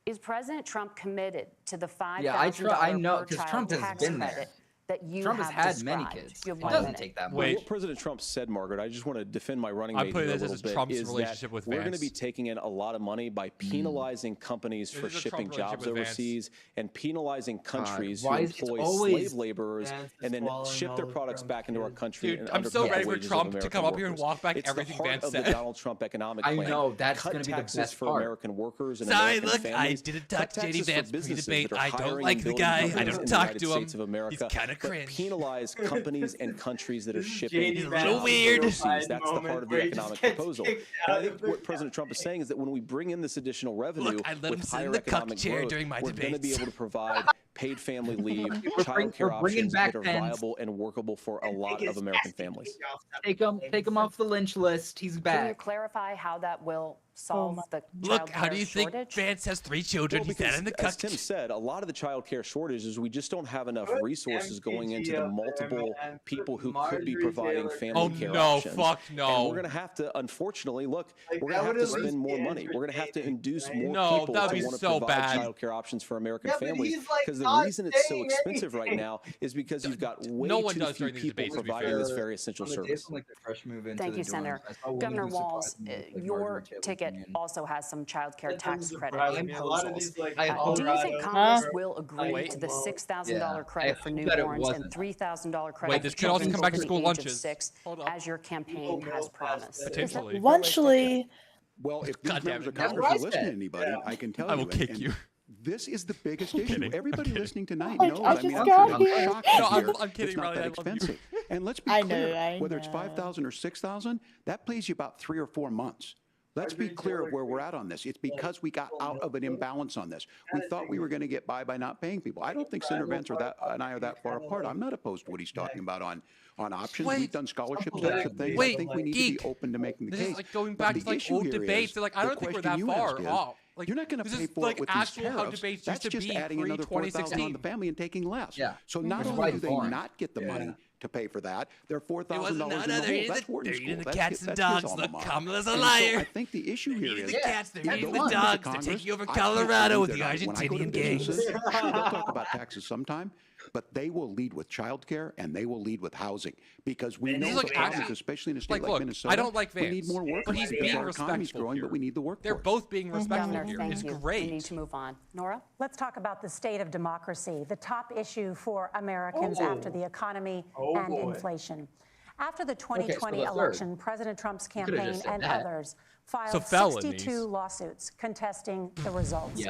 Is President Trump committed to the $5,000 I know, per because child Trump has tax been there. credit that you Trump has have had many described? kids. You have It one doesn't minute. take that much. What President Trump said, Margaret, I just want to defend my running mate I'm putting here a this little as bit, Trump's is relationship that with we're going to Vance. be taking in a lot of money by penalizing companies for This is a shipping Trump relationship jobs with Vance. overseas and penalizing countries why who is it employ always slave laborers Vance and then swallowing ship their all of products Trump's back into our kids? country. Dude, and I'm so underpay the ready for wages of Trump to American come up here and workers. walk back It's everything the heart Vance of said. the Donald Trump economic I plan. know, that's Cut gonna be the taxes best for part. American workers and Sorry, American look, I families. didn't Cut talk to taxes JD for Vance businesses pre-debate. that are I don't hiring like and the building guy. I companies don't in the talk United to him. States of America, He's kind of but cringe. penalize companies and countries that are shipping JD He's a Vance little is weird. terrifying That's the moment heart of where the he just economic gets proposal. kicked And I out think of the what President Trump is saying is that when we bring in this additional revenue Look, I let him with sit in higher the cuck economic chair growth, during my we're going to be debates. able to provide paid family leave, child we're care bringing options back that are Pence. viable and workable for a lot of American families. Take him off the lynch list. He's Can you back. clarify how that will solve the Look, child how care do you think shortage? Vance has 3 children? Well, He's because, in the as cuck. Tim said, a lot of the child care shortage is we just don't have enough resources going into the MTG up there, multiple man. people who could Marjorie be providing Taylor family Oh, care no, options. fuck And no. we're going to have to, unfortunately, look, Like, we're that going to have would to at least spend more be money. We're going to have to induce right? more No, people that would to be want to so provide bad. child care options for American Yeah, but families. he's, like, Because the not reason it's so saying expensive right anything. now is because you've got way No one too does few during these people debates, to be providing fair. this very essential service. Thank you, Senator. Governor Walz, your ticket also has some child care tax credit proposals. Do you think Congress will agree to the $6,000 credit for newborns and $3,000 credit Wait, this for could also children come back to over the school age of lunches. 6, as your campaign has promised? Potentially. Well, if these God damn members of it, Neville. Congress are listening to anybody, I can tell you. I will kick you. This is the biggest issue. kidding. Everybody I'm kidding. listening tonight I knows. just I mean, I'm got here. shocked No, to hear I'm kidding, it's not Riley, that I love you. expensive. And let's be I clear, know, whether it's 5,000 or 6,000, that plays you about 3 or 4 months. Let's be clear of where we're at on this. It's because we got out of an imbalance on this. We thought we were going to get by not paying people. I don't think Senator Vance and I are that far apart. I'm not opposed to what he's talking about on options. Wait. We've done scholarship types of things. Wait, I think we need geek. to be open to making the This case. is like going But back the to like issue old here debates. is, They're like, I the don't think we're question that you far asked is, off. Like, you're not going to this pay is for like it with these actual how tariffs. debates That's used to just be adding another 4,000 on the family and taking less. Yeah. So not It's only quite do they boring. not get the money to pay for that, they're $4,000 It wasn't in the none other. hole. He's That's the Wharton dirty School. the That's cats his and alma dogs. Look, mater. Kamala's a And so liar. I think the issue here Eating is the cats, they're I eating don't the want them to dogs, they're Congress. taking over I can't Colorado believe with the they're not. When I go to Argentinian gangs. businesses, sure, they'll talk about taxes sometime, but they will lead with childcare and they will lead with housing because we This know is the like problems, actually- especially in a state like, like look, Minnesota. I don't like We need Vance, more workers but he's because being our economy's respectful growing, here. but we need the workforce. They're both being respectful Governor, here. thank It's you. great. We need to move on. Nora? Let's talk about the state of democracy, the top issue for Americans after the economy and inflation. After the 2020 election, President Trump's campaign and others filed 62 lawsuits contesting the results.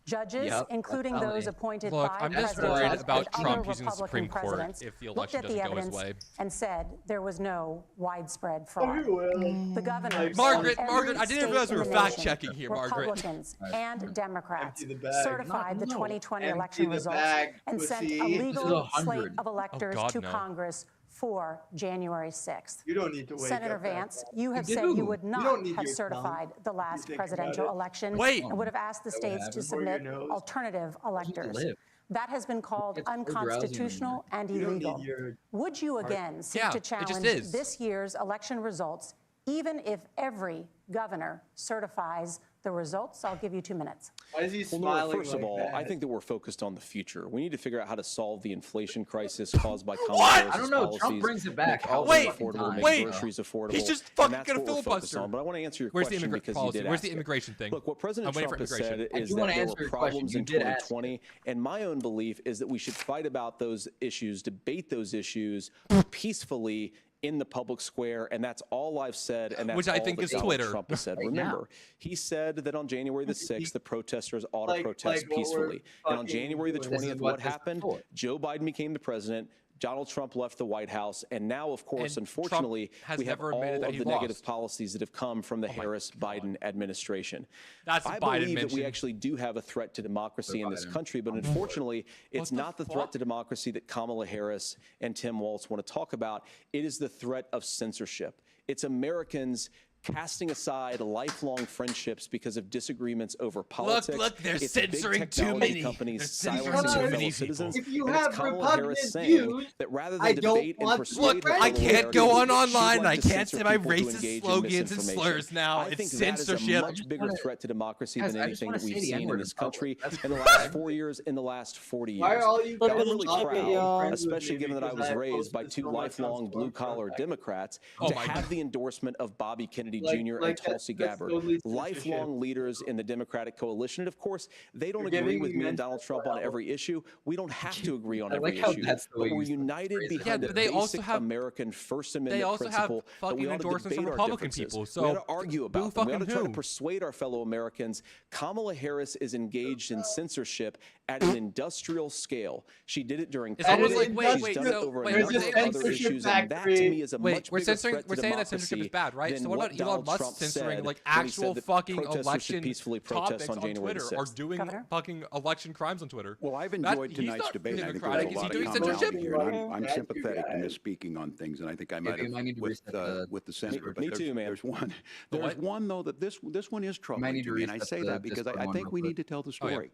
Judges, including those appointed Look, by I'm just President worried Trump about and Trump other using the Supreme Republican Court presidents, if the looked election at the doesn't go his evidence way. and said there was no widespread fraud. The governors, Margaret, of Margaret, every I didn't state realize we in were the fact nation, checking here, Margaret. Republicans and Democrats Empty the bag. certified the 2020 election the results bag, and sent pussy. a This is legal 100. slate of electors God, to no. Congress for January 6th. You don't need to wake Senator up that Vance, fast. you have You said do. you would don't not need have your certified the last think about presidential it. election Wait. and would have asked the states to before your submit nose. alternative electors. live. That has been called It's so drowsy in the unconstitutional and You don't need illegal. your Would you again seek Yeah, to it just challenge is. this year's election results, even if every governor certifies the the results. I'll give you 2 minutes. Why is he Well, Nora, smiling first of like all, that? I think that we're focused on the future. We need to figure out how to solve the inflation crisis caused by Kamala What? Harris's I don't know. policies, Trump brings it back make all the housing fucking affordable, time. make groceries affordable. He's just and fucking that's gonna what we're focused filibuster. on. But I want to answer your Where's the question because policy? you did Where's ask the it. immigration thing? Look, what President I'm waiting Trump for has said immigration. is that there were problems in 2020, and my own belief is that we should fight about those issues, debate those issues peacefully in the public square, and that's all I've said, and that's Which I all think that is Donald Twitter. Trump has said. Right Remember, now. he said that on January the 6th, the protesters ought to Like protest what we're peacefully. And on fucking January the doing. This is 20th, what what this is happened? for. Joe Biden became the president. Donald Trump left the White House, and now, of course, And unfortunately, Trump has we have never all admitted that of he the negative lost. policies that have come from the Harris-Biden administration. That's I Biden believe that we mentioned. actually do have a threat to democracy in this Biden. country, but unfortunately, it's the not the threat to democracy that Kamala Harris and Tim Walz want to talk about. It is the threat of censorship. It's Americans casting aside lifelong friendships because of disagreements over politics. Look, they're It's big censoring too technology many. companies They're censoring silencing too their many fellow citizens. If you and it's have Kamala repugnant Harris saying views, that rather I than don't debate and want to persuade Look, fellow I can't Americans, go on she'd online. like I to can't censor say my people to racist engage in slogans and misinformation. slurs now. I It's think that is censorship. a much bigger threat to democracy Guys, than I just anything wanna that we've say the seen in N-word this in public. country That's in the fine. last 4 years, in the last 40 years. Why are all you But guys I'm really laughing at proud, me especially given that I was because I raised by posted two so much on lifelong blue-collar Sports Democrats, Oh to my have God. the endorsement of Bobby Kennedy Like- Jr. like and Tulsi that's Gabbard, totally censorship. lifelong leaders in the Democratic coalition. And of course, they don't You're agree giving with me and against Donald Trump on every issue. We don't have to agree on I every like how issue, that's the way but we're you united phrase it. behind Yeah, a but they also basic have- American First They Amendment also have principle that fucking we ought to endorsements debate from our Republican differences. people. We So ought to argue boo about them. We ought to fucking try to who? persuade our fellow Americans. Kamala Harris is engaged in censorship at an industrial scale. She did it during It's almost COVID. like, wait, She's wait, done it so- over wait, a we're number of saying other censorship issues, and that to factory. me is a Wait, much we're bigger censoring. threat to We're saying that censorship is democracy bad, right? than So what about what Elon Donald Musk Trump censoring said like when he said actual that fucking protesters should election peacefully protest topics on on January the Twitter or 6th. doing Governor? fucking election crimes on Twitter? Well, I've That- enjoyed he's tonight's not debate. I think democratic. there's a Is lot he of doing commonality censorship? here, and I'm Thank you, sympathetic to guys. misspeaking on things, and I think I might you have might need to with reset the- with the senator. But me too, man. There's one. The There's what? one though that this one is troubling need to to me, and I reset say the that because Discord I one think real we quick. need to tell the Oh, yeah. story.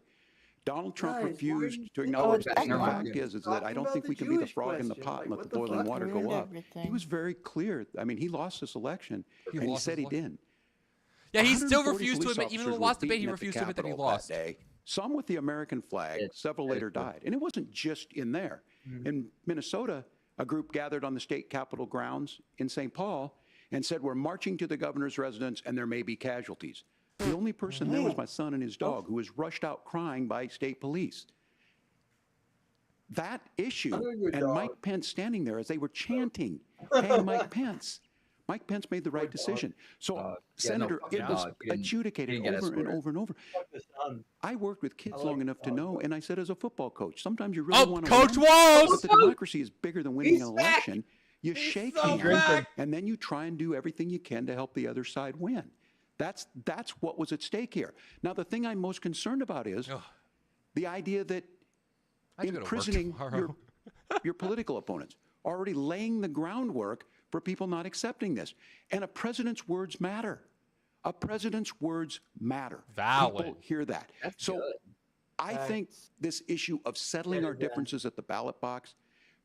Donald Trump Guys, refused to we're- acknowledge Oh, that. The hang on. fact is that Talking I don't about think the we can be the Jewish frog in the question. pot and Like, let the what the boiling fuck? water go up. He was very clear. I mean, he lost this election, and he lost said his he didn't. Yeah, he still 140 refused to police admit, even in officers the were last debate, he beaten at the refused to admit that he Capitol lost. day. Some with the American flag, several later died. And it wasn't just in there. In Minnesota, a group gathered on the state capitol grounds in St. Paul and said, we're marching to the governor's residence and there may be casualties. The only person there was my son and his dog, who was rushed out crying by state police. That issue, and Mike Pence standing there as they were chanting, hey, Mike Pence. Mike Pence made the right decision. So, Senator, it was adjudicated over and over and over. I worked with kids long enough to know, and I said as a football coach, sometimes you really want to Coach win, Walz! but the democracy is bigger than winning an back! election. You shake so hands, back! and then you try and do everything you can to help the other side win. That's what was at stake here. Now, the thing I'm most concerned about is the idea that I have to go to work imprisoning tomorrow. your political opponents, already laying the groundwork for people not accepting this. And a president's words matter. A president's words matter. Valid. People hear that. That's so good. I think this issue of settling our differences at the ballot box,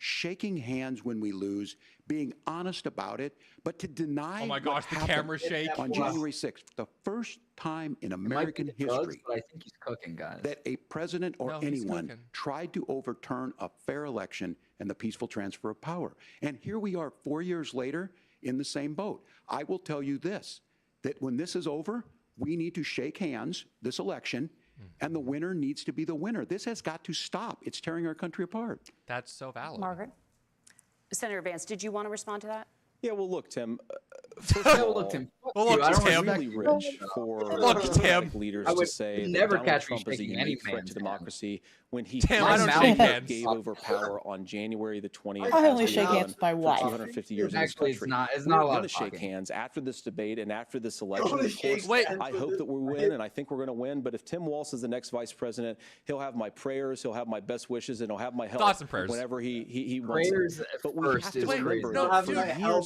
shaking hands when we lose, being honest about it, but to deny Oh my what gosh, the happened camera shake. on January 6th, the first time in It might be American the drugs, history but I think he's cooking, guys. that a president or No, he's anyone cooking. tried to overturn a fair election and the peaceful transfer of power. And here we are 4 years later in the same boat. I will tell you this, that when this is over, we need to shake hands this election, and the winner needs to be the winner. This has got to stop. It's tearing our country apart. That's so valid. Margaret? Senator Vance, did you want to respond to that? Yeah, well, look, Tim. First of all, Look, Tim. Well, look, I don't Tim. respect really you. rich for Look, Democratic Tim. leaders I to would say that never Donald catch me Trump is a shaking any unique threat man's to hand. democracy when he Tim, I don't shake hands. gave over power on January the 20th. I only as shake we've hands done with my for wife. 250 years in this Actually, country. it's not a lot We're going of to shake talking. hands after this debate and after this election. Only Of course, shake Wait. hands I with hope the- that we win, and I think we're going to win. But if Tim Walz is the next vice president, he'll have my prayers, he'll have my best wishes, and he'll have my help Thoughts and prayers. whenever he wants Prayers it. at But we first have to is Wait, remember no, that dude, for years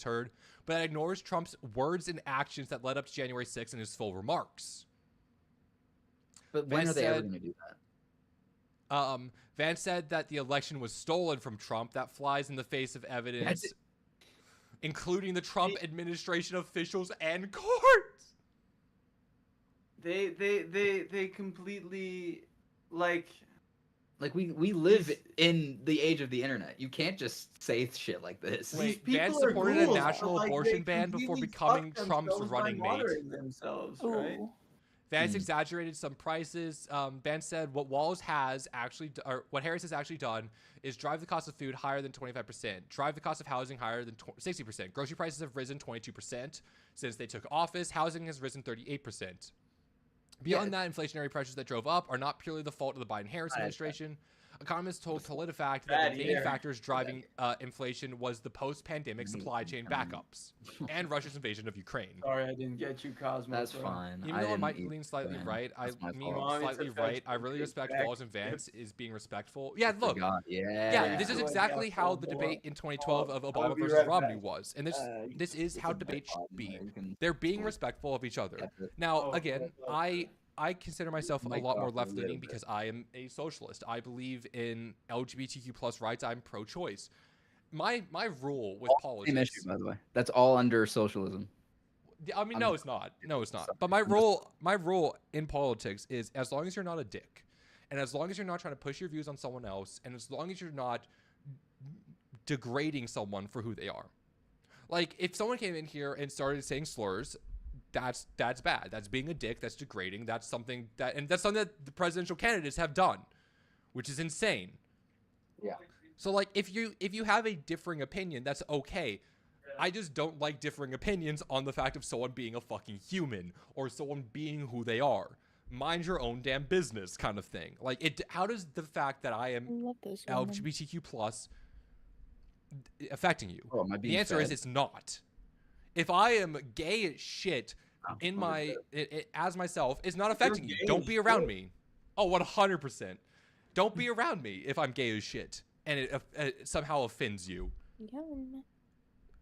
voices heard, but ignores Trump's words and actions that led up to January 6th in his full remarks. But when are they ever going to do that? Vance said that the election was stolen from Trump. That flies in the face of evidence, including the Trump administration officials and courts. They completely like we live in the age of the internet. You can't just say shit like this. Wait, Vance supported a national abortion ban before becoming Trump's running mate. Themselves, right? Vance exaggerated some prices. Vance said what Walz has actually, or what Harris has actually done is drive the cost of food higher than 25%, drive the cost of housing higher than 60%. Grocery prices have risen 22% since they took office. Housing has risen 38%. Beyond that, inflationary pressures that drove up are not purely the fault of the Biden-Harris administration. Economists told PolitiFact that the main factors driving inflation was the post-pandemic supply chain backups and Russia's invasion of Ukraine. Sorry, I didn't get you, Cosmo. That's fine. Even though I might lean slightly right, I really respect Walz and Vance is being respectful. Yeah, look. Yeah, this is exactly how the debate in 2012 of Obama versus Romney was. And this is how debates should be. They're being respectful of each other. Now, again, I consider myself a lot more left-leaning because I am a socialist. I believe in LGBTQ plus rights. I'm pro-choice. My rule with politics. Same issue, by the way. That's all under socialism. I mean, no, it's not. No, it's not. But my rule in politics is as long as you're not a dick, and as long as you're not trying to push your views on someone else, and as long as you're not degrading someone for who they are. Like, if someone came in here and started saying slurs, that's bad. That's being a dick. That's degrading. That's something that the presidential candidates have done, which is insane. Yeah. So like, if you have a differing opinion, that's okay. I just don't like differing opinions on the fact of someone being a fucking human or someone being who they are. Mind your own damn business, kind of thing. Like, how does the fact that I am LGBTQ plus affecting you? The answer is it's not. If I am gay as shit in my as myself, it's not affecting you. Don't be around me. Oh, 100%. Don't be around me if I'm gay as shit and it somehow offends you.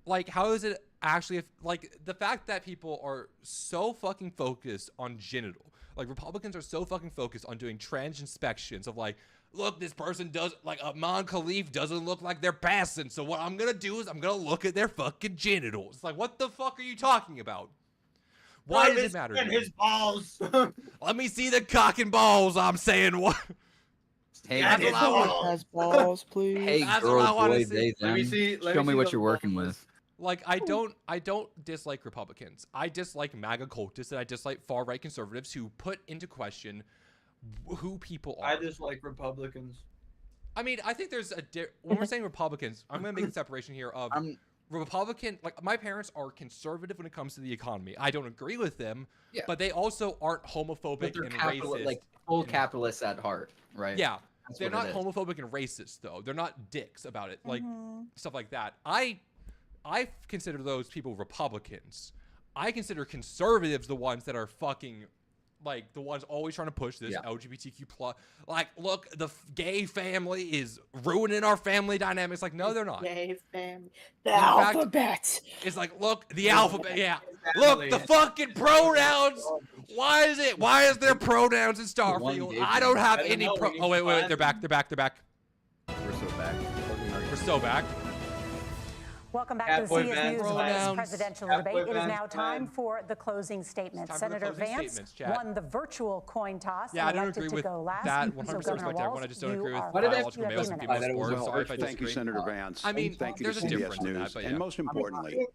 Like, how is it actually, like, the fact that people are so fucking focused on genital, like, Republicans are so fucking focused on doing trans inspections of, like, look, this person does, like, Amon Khalif doesn't look like they're passing, so what I'm gonna do is I'm gonna look at their fucking genitals. It's like, what the fuck are you talking about? Why does it matter? His balls. Let me see the cock and balls. I'm saying what? Hey, has balls, please. Hey, girl, boy, they, them. Show me what you're working with. Like, I don't dislike Republicans. I dislike MAGA cultists and I dislike far-right conservatives who put into question who people are. I dislike Republicans. I mean, I think there's when we're saying Republicans, I'm going to make a separation here of Republican, like, my parents are conservative when it comes to the economy. I don't agree with them, but they also aren't homophobic and racist. Like, full capitalists at heart, right? Yeah. They're not homophobic and racist, though. They're not dicks about it, like, stuff like that. I consider those people Republicans. I consider conservatives the ones that are fucking, like, the ones always trying to push this LGBTQ plus. Like, look, the gay family is ruining our family dynamics. Like, no, they're not. Gay family. The alphabet. It's like, look, the alphabet. Yeah. Look, the fucking pronouns. Why is there pronouns in Starfield? I don't have any Oh, wait. They're back. We're so back. We're so back. Welcome back to the CS News Vice presidential debate. It is now time for the closing statements. Senator Vance won the virtual coin toss and elected to go last. That 100% respect everyone. I just don't agree with are biological males and female sports. Sorry if I Thank you, Senator Vance. I mean, thank you there's to a CBS difference in News. that, And most importantly,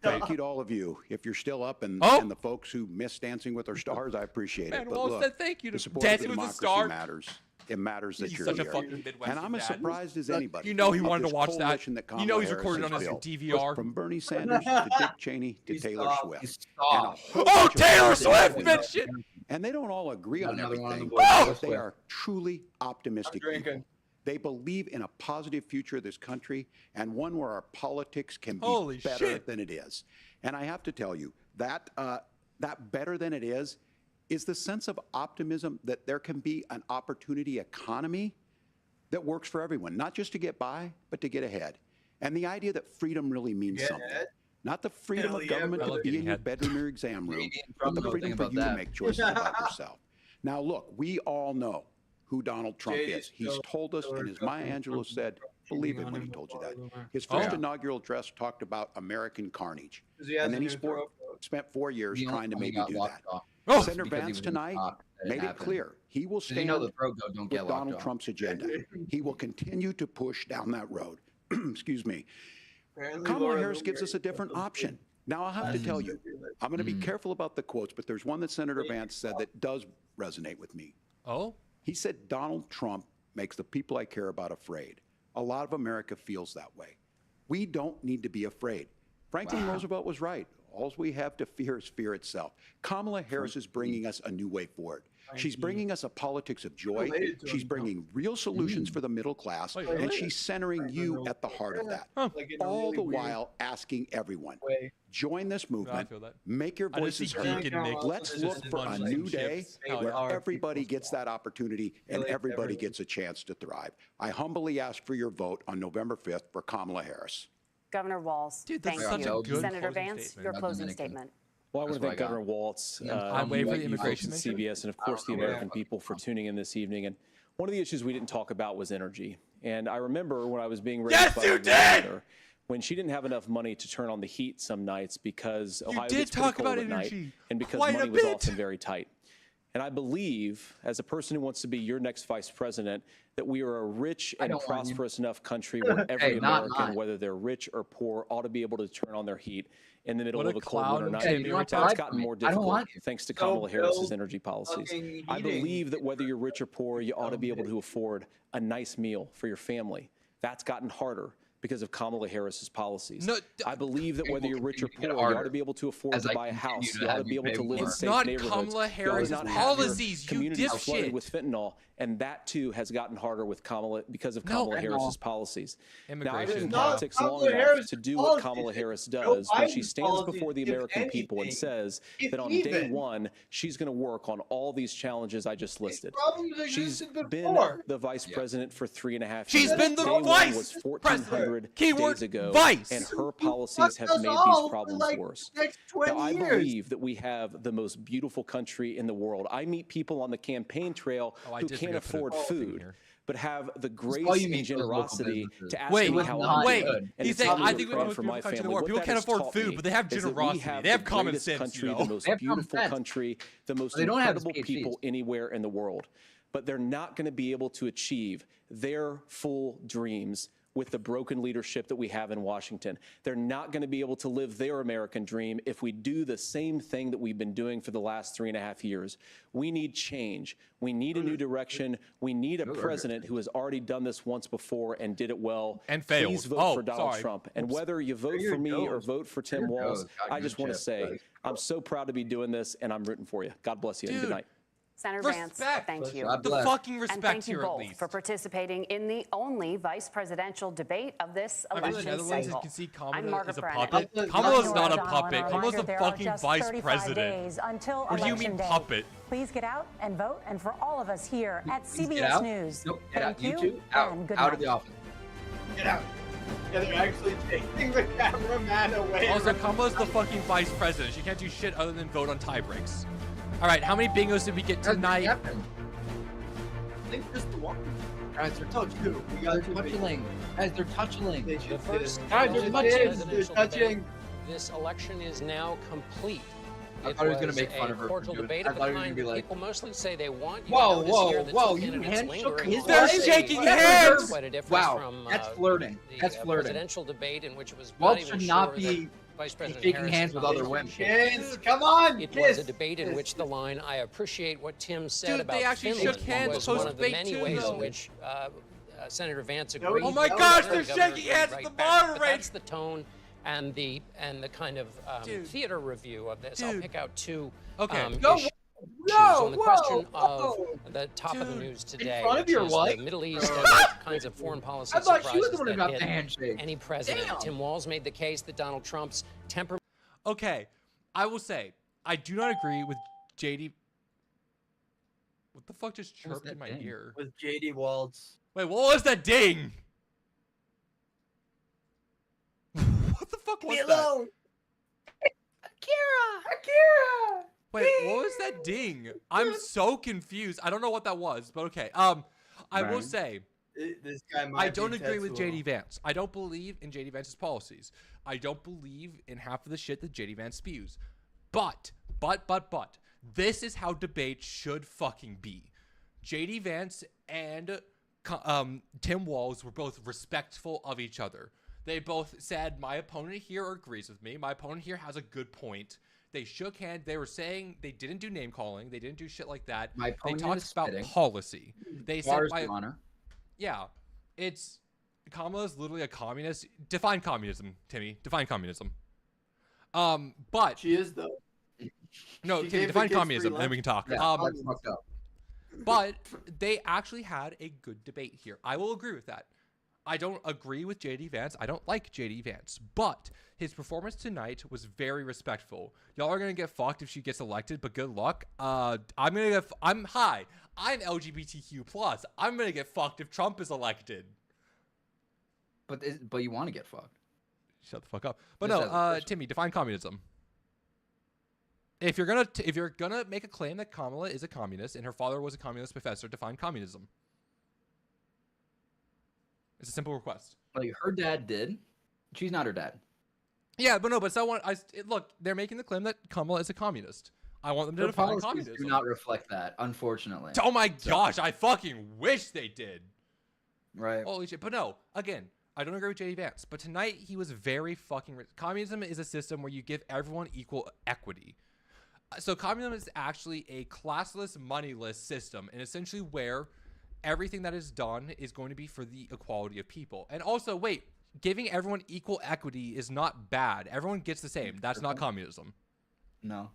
thank you to all of you. If you're still up and the folks who miss Dancing with Our Stars, I appreciate it. But Walz look, said thank you to the support Dancing of with the democracy Stars. matters. It matters that He's you're such a here. fucking Midwestern And I'm as dad. surprised as anybody. You know he wanted of to watch this that. coalition that You know he's Kamala recorded on Harris his has built. DVR. From Bernie Sanders to Dick Cheney to Taylor Swift. Oh, Taylor Swift, bitch! And they don't all agree on everything, Oh! but they are truly optimistic people. They believe in a positive future of this country and one where our politics can be better than it is. And I have to tell you, that better than it is the sense of optimism that there can be an opportunity economy that works for everyone, not just to get by, but to get ahead. And the idea that freedom really means something. Not the freedom of government to be in your bedroom or exam room, but the freedom for you to make choices about yourself. Now, look, we all know who Donald Trump is. He's told us, and as Maya Angelou said, believe it when he told you that. His first inaugural address talked about American carnage. And then he spent 4 years trying to maybe do that. Senator Vance tonight made it clear he will stand with Donald Trump's agenda. He will continue to push down that road. Excuse me. Kamala Harris gives us a different option. Now, I'll have to tell you, I'm going to be careful about the quotes, but there's one that Senator Vance said that does resonate with me. Oh? He said, Donald Trump makes the people I care about afraid. A lot of America feels that way. We don't need to be afraid. Franklin Roosevelt was right. All we have to fear is fear itself. Kamala Harris is bringing us a new way forward. She's bringing us a politics of joy. She's bringing real solutions for the middle class, and she's centering you at the heart of that. All the while asking everyone, join this movement, make your voices heard. Let's look for a new day where everybody gets that opportunity and everybody gets a chance to thrive. I humbly ask for your vote on November 5th for Kamala Harris. Governor Walz, thank you. Senator Vance, your closing statement. Well, I want to thank Governor Walz, I'm waiting for the immigration CBS, and of course the American people for tuning in this evening. And one of the issues we didn't talk about was energy. And I remember when I was being raised by my grandmother, when she didn't have enough money to turn on the heat some nights because Ohio gets pretty cold at night, and because money was often very tight. And I believe, as a person who wants to be your next vice president, that we are a rich and prosperous enough country where every American, whether they're rich or poor, ought to be able to turn on their heat in the middle of a cold winter night. That's gotten more difficult thanks to Kamala Harris's energy policies. I believe that whether you're rich or poor, you ought to be able to afford a nice meal for your family. That's gotten harder because of Kamala Harris's policies. I believe that whether you're rich or poor, you ought to be able to afford to buy a house. You ought to be able to live in safe neighborhoods. It's not Kamala Harris's policies, you dipshit. With fentanyl, and that too has gotten harder with because of Kamala Harris's policies. Now, I've been in politics long enough to do what Kamala Harris does when she stands before the American people and says that on day one, she's going to work on all these challenges I just listed. She's been the vice president for 3.5 years. She's been the vice president. Days ago, and her policies have made these problems worse. Now, I believe that we have the most beautiful country in the world. I meet people on the campaign trail who can't afford food, but have the grace and generosity to ask me how I'm doing. He's saying, I think we're the most beautiful country in the world. People can't afford food, but they have generosity. They have common sense, the most beautiful country, the most incredible people anywhere in the world. But they're not going to be able to achieve their full dreams with the broken leadership that we have in Washington. They're not going to be able to live their American dream if we do the same thing that we've been doing for the last 3.5 years. We need change. We need a new direction. We need a president who has already done this once before and did it well. And failed. Please vote for Donald Trump. And whether you vote for me or vote for Tim Walz, I just want to say I'm so proud to be doing this, and I'm rooting for you. God bless you, and good night. Senator Vance, thank you. The fucking respect and thank you here, both at least. for participating in the only vice presidential debate of this election cycle. I'm Margaret Brennan. Kamala's not a puppet. Kamala's the fucking vice president. What do you mean puppet? Please get out and vote. And for all of us here at CBS News, thank you and good night. Out of the office. Get out. Yeah, they're actually taking the cameraman away. Also, Kamala's the fucking vice president. She can't do shit other than vote on tie breaks. All right, how many bingos did we get tonight? I think just the one. Guys, they're touching. They're touching. Guys, they're touching. Guys, they're touching. This election is now complete. I thought he was going to make fun of her. Cordial debate of the kind that people mostly say they want. Whoa, you handshook his They're shaking hands! Wow, that's flirting. That's flirting. Presidential debate in which it was Walz should not be shaking hands with other women. Kids, come on, It was a debate in which the line, I appreciate what Tim said about they actually Finland, shook hands was one of the many ways in which Senator Vance agreed. Oh my gosh, they're shaking hands with the moderator! That's the tone and the kind of theater review of this. I'll pick out two issues. On the question of the top of the news today, which is the Middle East and kinds of foreign policy surprises that hit any president. Damn. Tim Walz made the case that Donald Trump's temperament. Okay, I will say, I do not agree with JD. What the fuck just chirped in my ear? With JD Walz. Wait, what was that ding? What the fuck was that? Akira! Wait, what was that ding? I'm so confused. I don't know what that was, but okay. I will say, this guy might I don't agree with JD Vance. I don't believe in JD Vance's policies. I don't believe in half of the shit that JD Vance spews. But, this is how debate should fucking be. JD Vance and Tim Walz were both respectful of each other. They both said, my opponent here agrees with me. My opponent here has a good point. They shook hands. They were saying they didn't do name calling. They didn't do shit like that. They talked about policy. They said, honor. Yeah, it's Kamala's literally a communist. Define communism, Timmy. Define communism. But she is though. No, Timmy, define communism, and then we can talk. Yeah, that's fucked up. But they actually had a good debate here. I will agree with that. I don't agree with JD Vance. I don't like JD Vance, but his performance tonight was very respectful. Y'all are gonna get fucked if she gets elected, but good luck. I'm LGBTQ plus. I'm gonna get fucked if Trump is elected. But you want to get fucked. Shut the fuck up. But no, Timmy, define communism. If you're gonna make a claim that Kamala is a communist and her father was a communist professor, define communism. It's a simple request. Like her dad did. She's not her dad. Yeah, but no, but someone look, they're making the claim that Kamala is a communist. I want them to define communism. Do not reflect that, unfortunately. Oh my gosh, I fucking wish they did. Right. Holy shit. But no, again, I don't agree with JD Vance. But tonight he was very fucking. Communism is a system where you give everyone equal equity. So communism is actually a classless, moneyless system, and essentially where everything that is done is going to be for the equality of people. And also, wait, giving everyone equal equity is not bad. Everyone gets the same. That's not communism. No.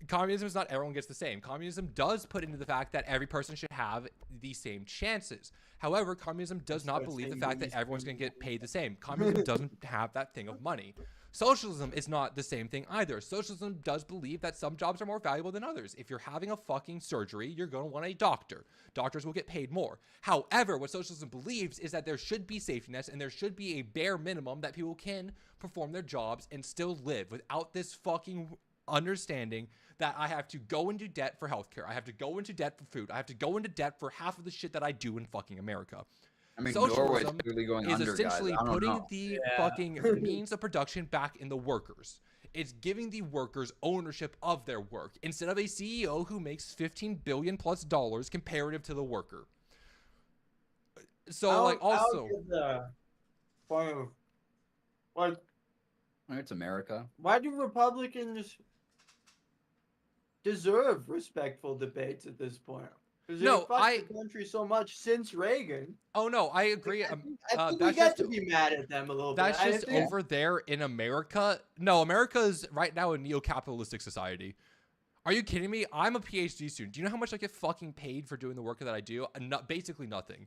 Communism is not everyone gets the same. Communism does put into the fact that every person should have the same chances. However, communism does not believe the fact that everyone's going to get paid the same. Communism doesn't have that thing of money. Socialism is not the same thing either. Socialism does believe that some jobs are more valuable than others. If you're having a fucking surgery, you're going to want a doctor. Doctors will get paid more. However, what socialism believes is that there should be safety nets and there should be a bare minimum that people can perform their jobs and still live without this fucking understanding that I have to go into debt for healthcare. I have to go into debt for food. I have to go into debt for half of the shit that I do in fucking America. I mean, socialism going is under, essentially guys. putting the fucking means of production back in the workers. It's giving the workers ownership of their work instead of a CEO who makes $15 billion plus comparative to the worker. So, it's America. Why do Republicans deserve respectful debates at this point? Because they've fucked the country so much since Reagan. Oh no, I agree. I think we got to be mad at them a little bit. That's just over there in America. No, America is right now a neo-capitalistic society. Are you kidding me? I'm a PhD student. Do you know how much I get fucking paid for doing the work that I do? Basically nothing.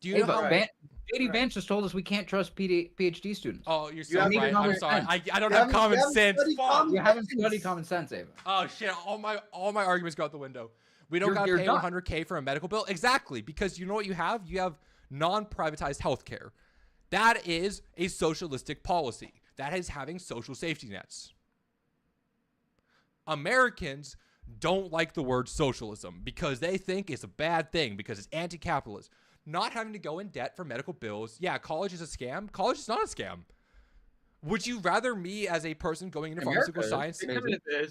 Do you know how JD Vance just told us we can't trust PhD students. Oh, you're so right. I'm sorry. I don't have common sense. Fuck. You haven't studied common sense, Ava. Oh shit! All my arguments go out the window. We don't gotta pay $100K for a medical bill. Exactly, because you know what you have? You have non-privatized healthcare. That is a socialistic policy. That is having social safety nets. Americans don't like the word socialism because they think it's a bad thing because it's anti-capitalist. Not having to go in debt for medical bills. Yeah, college is a scam. College is not a scam. Would you rather me as a person going into pharmaceutical science?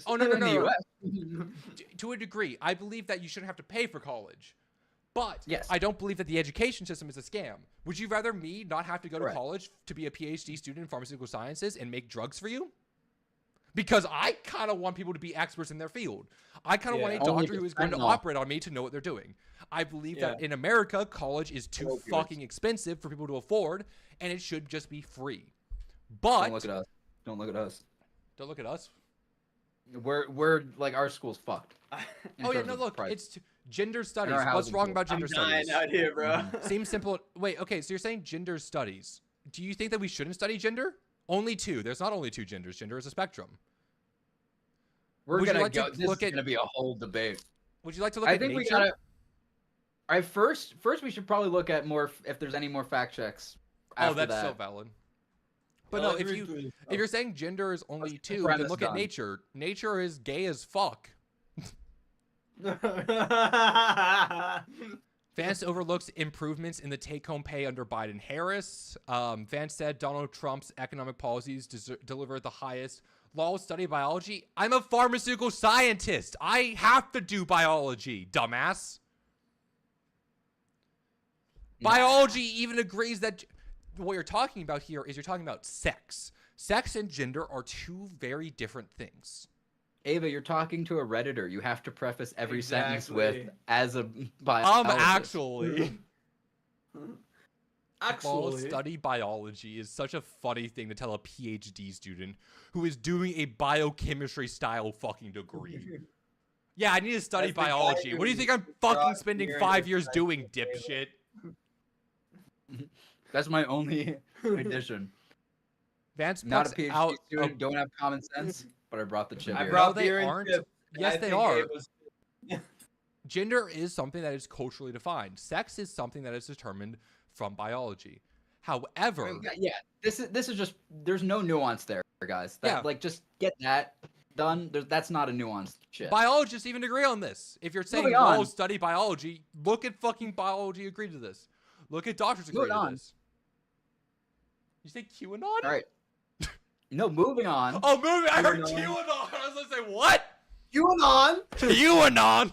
Oh, no. To a degree, I believe that you shouldn't have to pay for college. But I don't believe that the education system is a scam. Would you rather me not have to go to college to be a PhD student in pharmaceutical sciences and make drugs for you? Because I kind of want people to be experts in their field. I kind of want a doctor who is going to operate on me to know what they're doing. I believe that in America, college is too fucking expensive for people to afford, and it should just be free. But don't look at us. Don't look at us. Don't look at us. We're like our school's fucked. Oh yeah, no, look, it's gender studies. What's wrong about gender studies? out here, bro. Seems simple. Wait, okay, so you're saying gender studies. Do you think that we shouldn't study gender? Only two. There's not only two genders. Gender is a spectrum. We're gonna go. This is gonna be a whole debate. Would you like to look at nature? We gotta. All right, first we should probably look at more if there's any more fact checks. Oh, that's so valid. But no, if you're saying gender is only two, then look at nature. Nature is gay as fuck. Vance overlooks improvements in the take-home pay under Biden-Harris. Vance said Donald Trump's economic policies deliver the highest. Walz study biology. I'm a pharmaceutical scientist. I have to do biology, dumbass. Biology even agrees that what you're talking about here is you're talking about sex. Sex and gender are two very different things. Ava, you're talking to a Redditor. You have to preface every sentence with "as a biologist." Actually, study biology is such a funny thing to tell a PhD student who is doing a biochemistry style fucking degree. Yeah, I need to study biology. What do you think I'm fucking spending 5 years doing, dipshit? That's my only addition. Vance, not a PhD student, don't have common sense, but I brought the chip. I brought they beer aren't. and chip. Yes, they are. Gender is something that is culturally defined. Sex is something that is determined from biology. However, yeah, this is just, there's no nuance there, guys. Like, just get that done. That's not a nuanced shit. Biologists even agree on this. If you're saying, "Oh, study biology," look at fucking biology agree to this. Look at doctors agree to this. You say QAnon? All right. No, moving on. Oh, moving. I heard QAnon. I was gonna say what? QAnon. QAnon.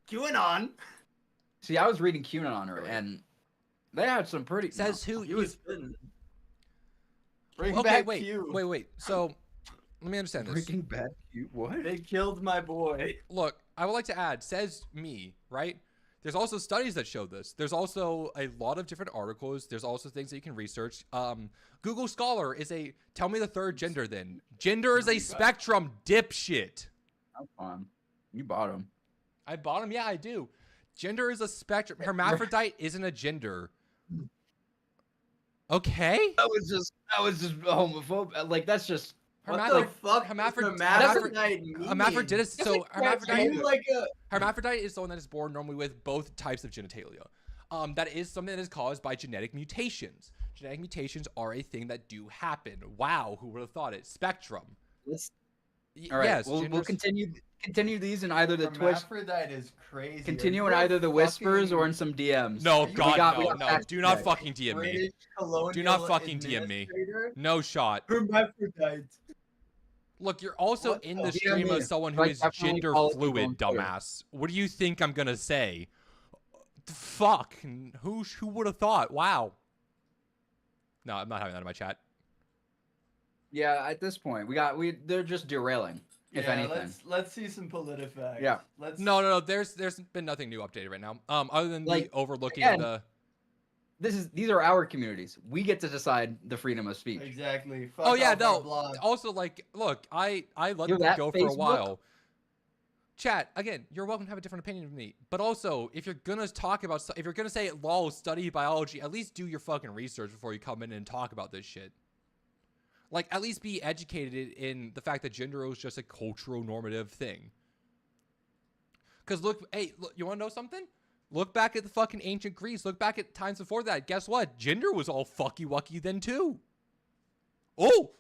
QAnon. See, I was reading QAnon and they had some pretty. Says who? He was Bring okay, back wait, Q. wait. So, let me understand this. Breaking Bad Q. What? They killed my boy. Look, I would like to add. Says me, right? There's also studies that show this. There's also a lot of different articles. There's also things that you can research. Google Scholar is a tell me the third gender. Then gender is a spectrum, dipshit. Come on, you bought him. I bought him. Yeah, I do. Gender is a spectrum. Hermaphrodite isn't a gender. Okay. That was just homophobic. Like that's just. What the fuck? Hermaphrodite. Hermaphrodite. So hermaphrodite is someone that is born normally with both types of genitalia. That is something that is caused by genetic mutations. Genetic mutations are a thing that do happen. Wow, who would have thought it? Spectrum. All right. Yes, we'll continue these in either the Twitch. Hermaphrodite is crazy. Continue in either the whispers or in some DMs. No, God, no. Do not fucking DM me. Do not fucking DM me. No shot. Hermaphrodite. Look, you're also in the stream of someone who is gender fluid, dumbass. What do you think I'm gonna say? Fuck. Who would have thought? Wow. No, I'm not having that in my chat. Yeah, at this point, they're just derailing. If anything, let's see some PolitiFacts. Yeah. No. There's been nothing new updated right now. Other than the overlooking the. These are our communities. We get to decide the freedom of speech. Exactly. Fuck also, like, look, I let them go for a while. Chat, again, you're welcome to have a different opinion of me. But also, if you're gonna say lol, study biology, at least do your fucking research before you come in and talk about this shit. Like, at least be educated in the fact that gender is just a cultural normative thing. Because look, you want to know something? Look back at the fucking ancient Greece. Look back at times before that. Guess what? Gender was all fucky-wucky then, too. Oh!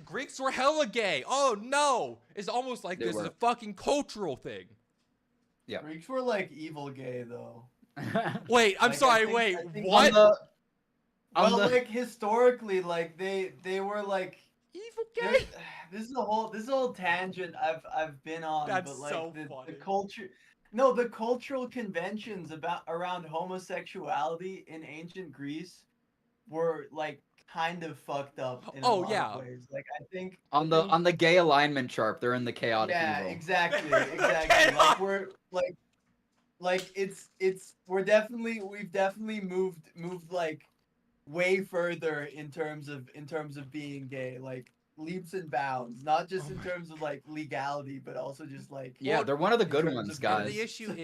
Greeks were hella gay. Oh, no! It's almost like this is a fucking cultural thing. Yeah. Greeks were, like, evil gay, though. Wait, I'm sorry, wait, what? Like, historically, like, they were, like... Evil gay? This is a whole tangent I've been on. That's but, like, so the funny. culture... No, the cultural conventions around homosexuality in ancient Greece were like kind of fucked up in a lot of ways. Like I think on the gay alignment chart, they're in the chaotic evil. Yeah, exactly. We've definitely moved like way further in terms of being gay. Like leaps and bounds, not just in terms of like legality, but also just like they're one of the good ones, guys. The issue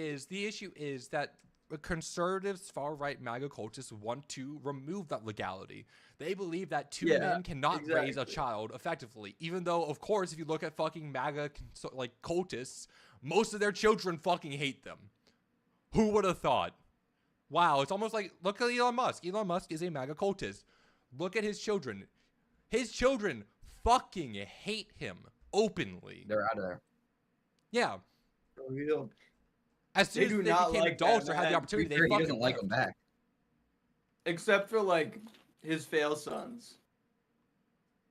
is that conservatives, far right MAGA cultists want to remove that legality. They believe that two men cannot raise a child effectively, even though, of course, if you look at fucking MAGA like cultists, most of their children fucking hate them. Who would have thought? Wow, it's almost like look at Elon Musk. Elon Musk is a MAGA cultist. Look at his children. His children fucking hate him openly. They're out of there. Yeah. For real. As soon as they became adults or had the opportunity, they fucking doesn't like him back. Except for like his fail sons.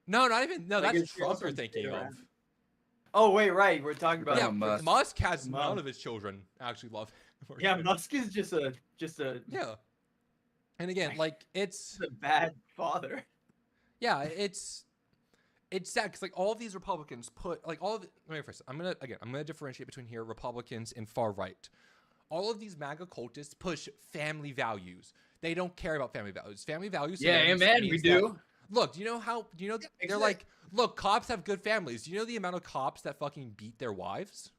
No, not even. No, like that's Trump you're thinking of. Oh wait, right. We're talking about Musk has none of his children actually love him. Yeah, Musk is just a yeah. And again, like it's a bad father. Yeah, it's sad because like all of these Republicans put like all of I'm gonna differentiate between here Republicans and far right. All of these MAGA cultists push family values. They don't care about family values. Family values. Yeah, amen. We do. Look, do you know they're like, look, cops have good families. Do you know the amount of cops that fucking beat their wives?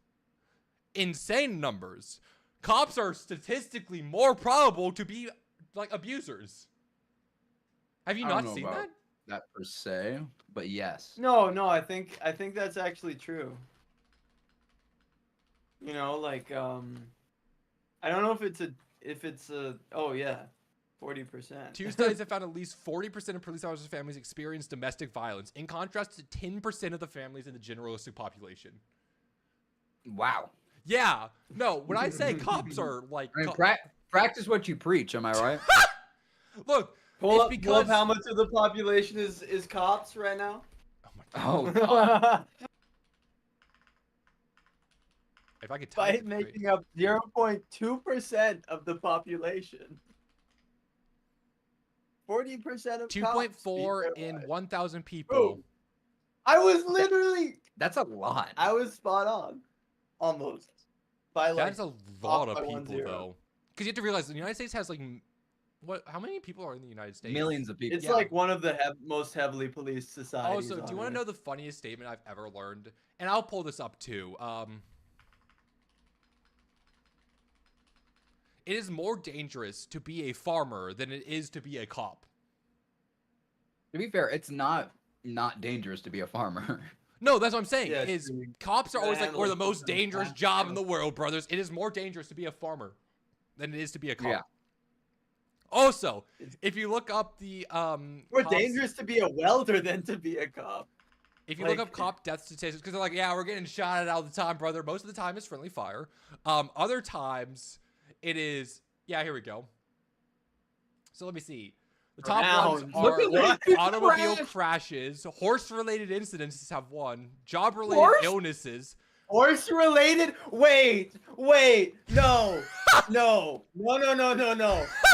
Insane numbers. Cops are statistically more probable to be like abusers. Have you not seen that? That per se, but yes. No, I think that's actually true. You know, like I don't know if it's a oh yeah, 40%. Two studies have found at least 40% of police officers' families experience domestic violence, in contrast to 10% of the families in the generalistic population. Wow. Yeah. No, when I say cops are like... I mean, practice what you preach, am I right? Look, pull up how much of the population is cops right now? Oh my God. If I could type by making up 0.2% of the population. 40% of 2.4 in 1,000 people. Bro, I was literally... That's a lot. I was spot on. Almost. By like That's a lot of people, though. Because you have to realize the United States has like... How many people are in the United States? Millions of people. It's like one of the most heavily policed societies. Also, do you want to know the funniest statement I've ever learned? And I'll pull this up, too. It is more dangerous to be a farmer than it is to be a cop. To be fair, it's not dangerous to be a farmer. No, that's what I'm saying. Yeah, cops are always like, we're the most dangerous job in the world, brothers. It is more dangerous to be a farmer than it is to be a cop. Yeah. Also, if you look up the more dangerous to be a welder than to be a cop. If you look up cop death statistics, because they're like, yeah, we're getting shot at all the time, brother. Most of the time it's friendly fire. Other times it is, yeah, here we go. So let me see. The top ones are automobile crashes, horse-related incidents have one, job-related illnesses. Horse-related? Wait, no.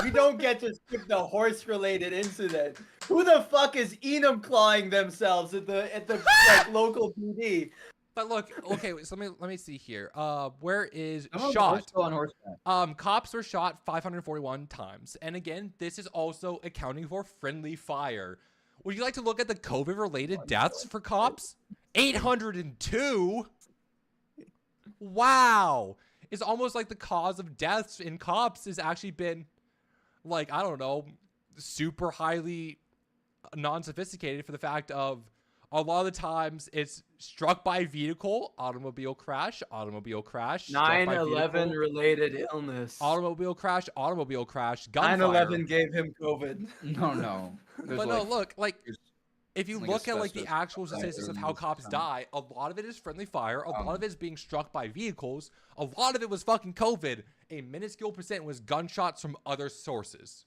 We don't get to skip the horse-related incident. Who the fuck is Enum clawing themselves at the like, local PD? But look, okay, so let me see here. Where is shot? Cops were shot 541 times. And again, this is also accounting for friendly fire. Would you like to look at the COVID-related deaths for cops? 802? Wow. It's almost like the cause of deaths in cops has actually been, like, I don't know, super highly non-sophisticated for the fact of a lot of the times it's struck by vehicle, automobile crash, 9/11 related illness. Automobile crash, gunfire. 9/11 gave him COVID. No. But no, look, like, if you look at like the actual statistics of how cops die, a lot of it is friendly fire, a lot of it is being struck by vehicles, a lot of it was fucking COVID, a minuscule percent was gunshots from other sources.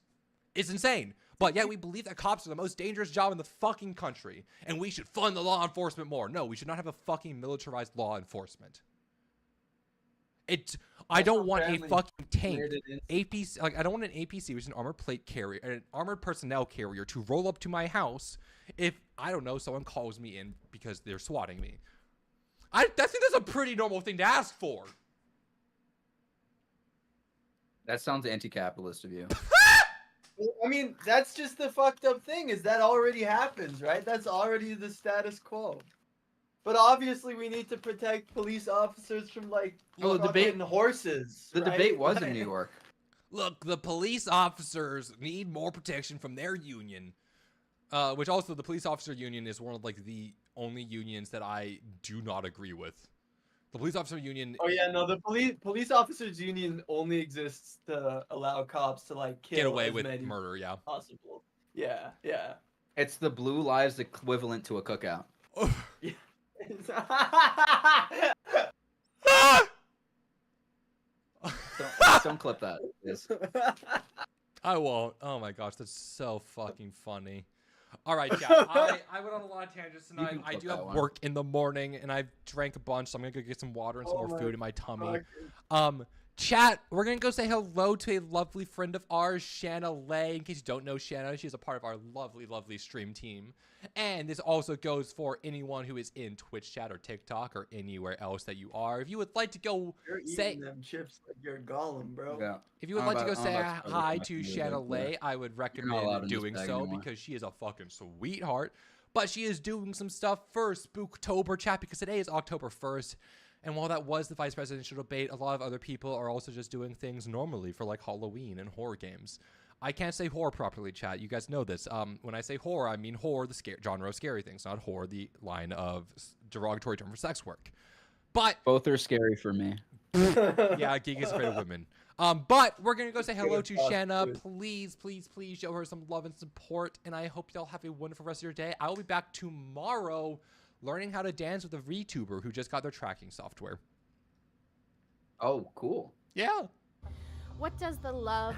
It's insane. But yet we believe that cops are the most dangerous job in the fucking country, and we should fund the law enforcement more. No, we should not have a fucking militarized law enforcement. I don't want a fucking tank, APC, like I don't want an APC, which is an armored plate carrier, an armored personnel carrier, to roll up to my house if, I don't know, someone calls me in because they're swatting me. I think that's a pretty normal thing to ask for. That sounds anti-capitalist of you. I mean, that's just the fucked up thing, is that already happens, right? That's already the status quo. But obviously we need to protect police officers from, like, the debate and horses. The debate was in New York. Look, the police officers need more protection from their union. Which also, the police officer union is one of, like, the only unions that I do not agree with. The police officer union... Oh, yeah, no, the police officers union only exists to allow cops to, like, kill get away with murder, yeah. Possible. Yeah. It's the Blue Lives equivalent to a cookout. Yeah. Don't clip that. Yes. I won't. Oh my gosh, that's so fucking funny. All right, yeah, I went on a lot of tangents tonight. I do have work in the morning, and I drank a bunch, so I'm gonna go get some water and some more food in my tummy. Chat, we're going to go say hello to a lovely friend of ours, Shanna Lay. In case you don't know Shanna, she's a part of our lovely, lovely stream team. And this also goes for anyone who is in Twitch chat or TikTok or anywhere else that you are. If you would like to go say them chips like you're Gollum, bro. Yeah. If you would like to go say hi to Shanna Lay, I would recommend doing so because she is a fucking sweetheart. But she is doing some stuff for Spooktober, chat, because today is October 1st. And while that was the vice presidential debate, a lot of other people are also just doing things normally for like Halloween and horror games. I can't say horror properly, chat. You guys know this. When I say horror, I mean horror, the genre of scary things, not horror, the line of derogatory term for sex work. But both are scary for me. Yeah, Geek is afraid of women. But we're gonna go say hello to Shanna. Please, please, please show her some love and support. And I hope y'all have a wonderful rest of your day. I will be back tomorrow learning how to dance with a VTuber who just got their tracking software. Oh, cool. Yeah. What does the love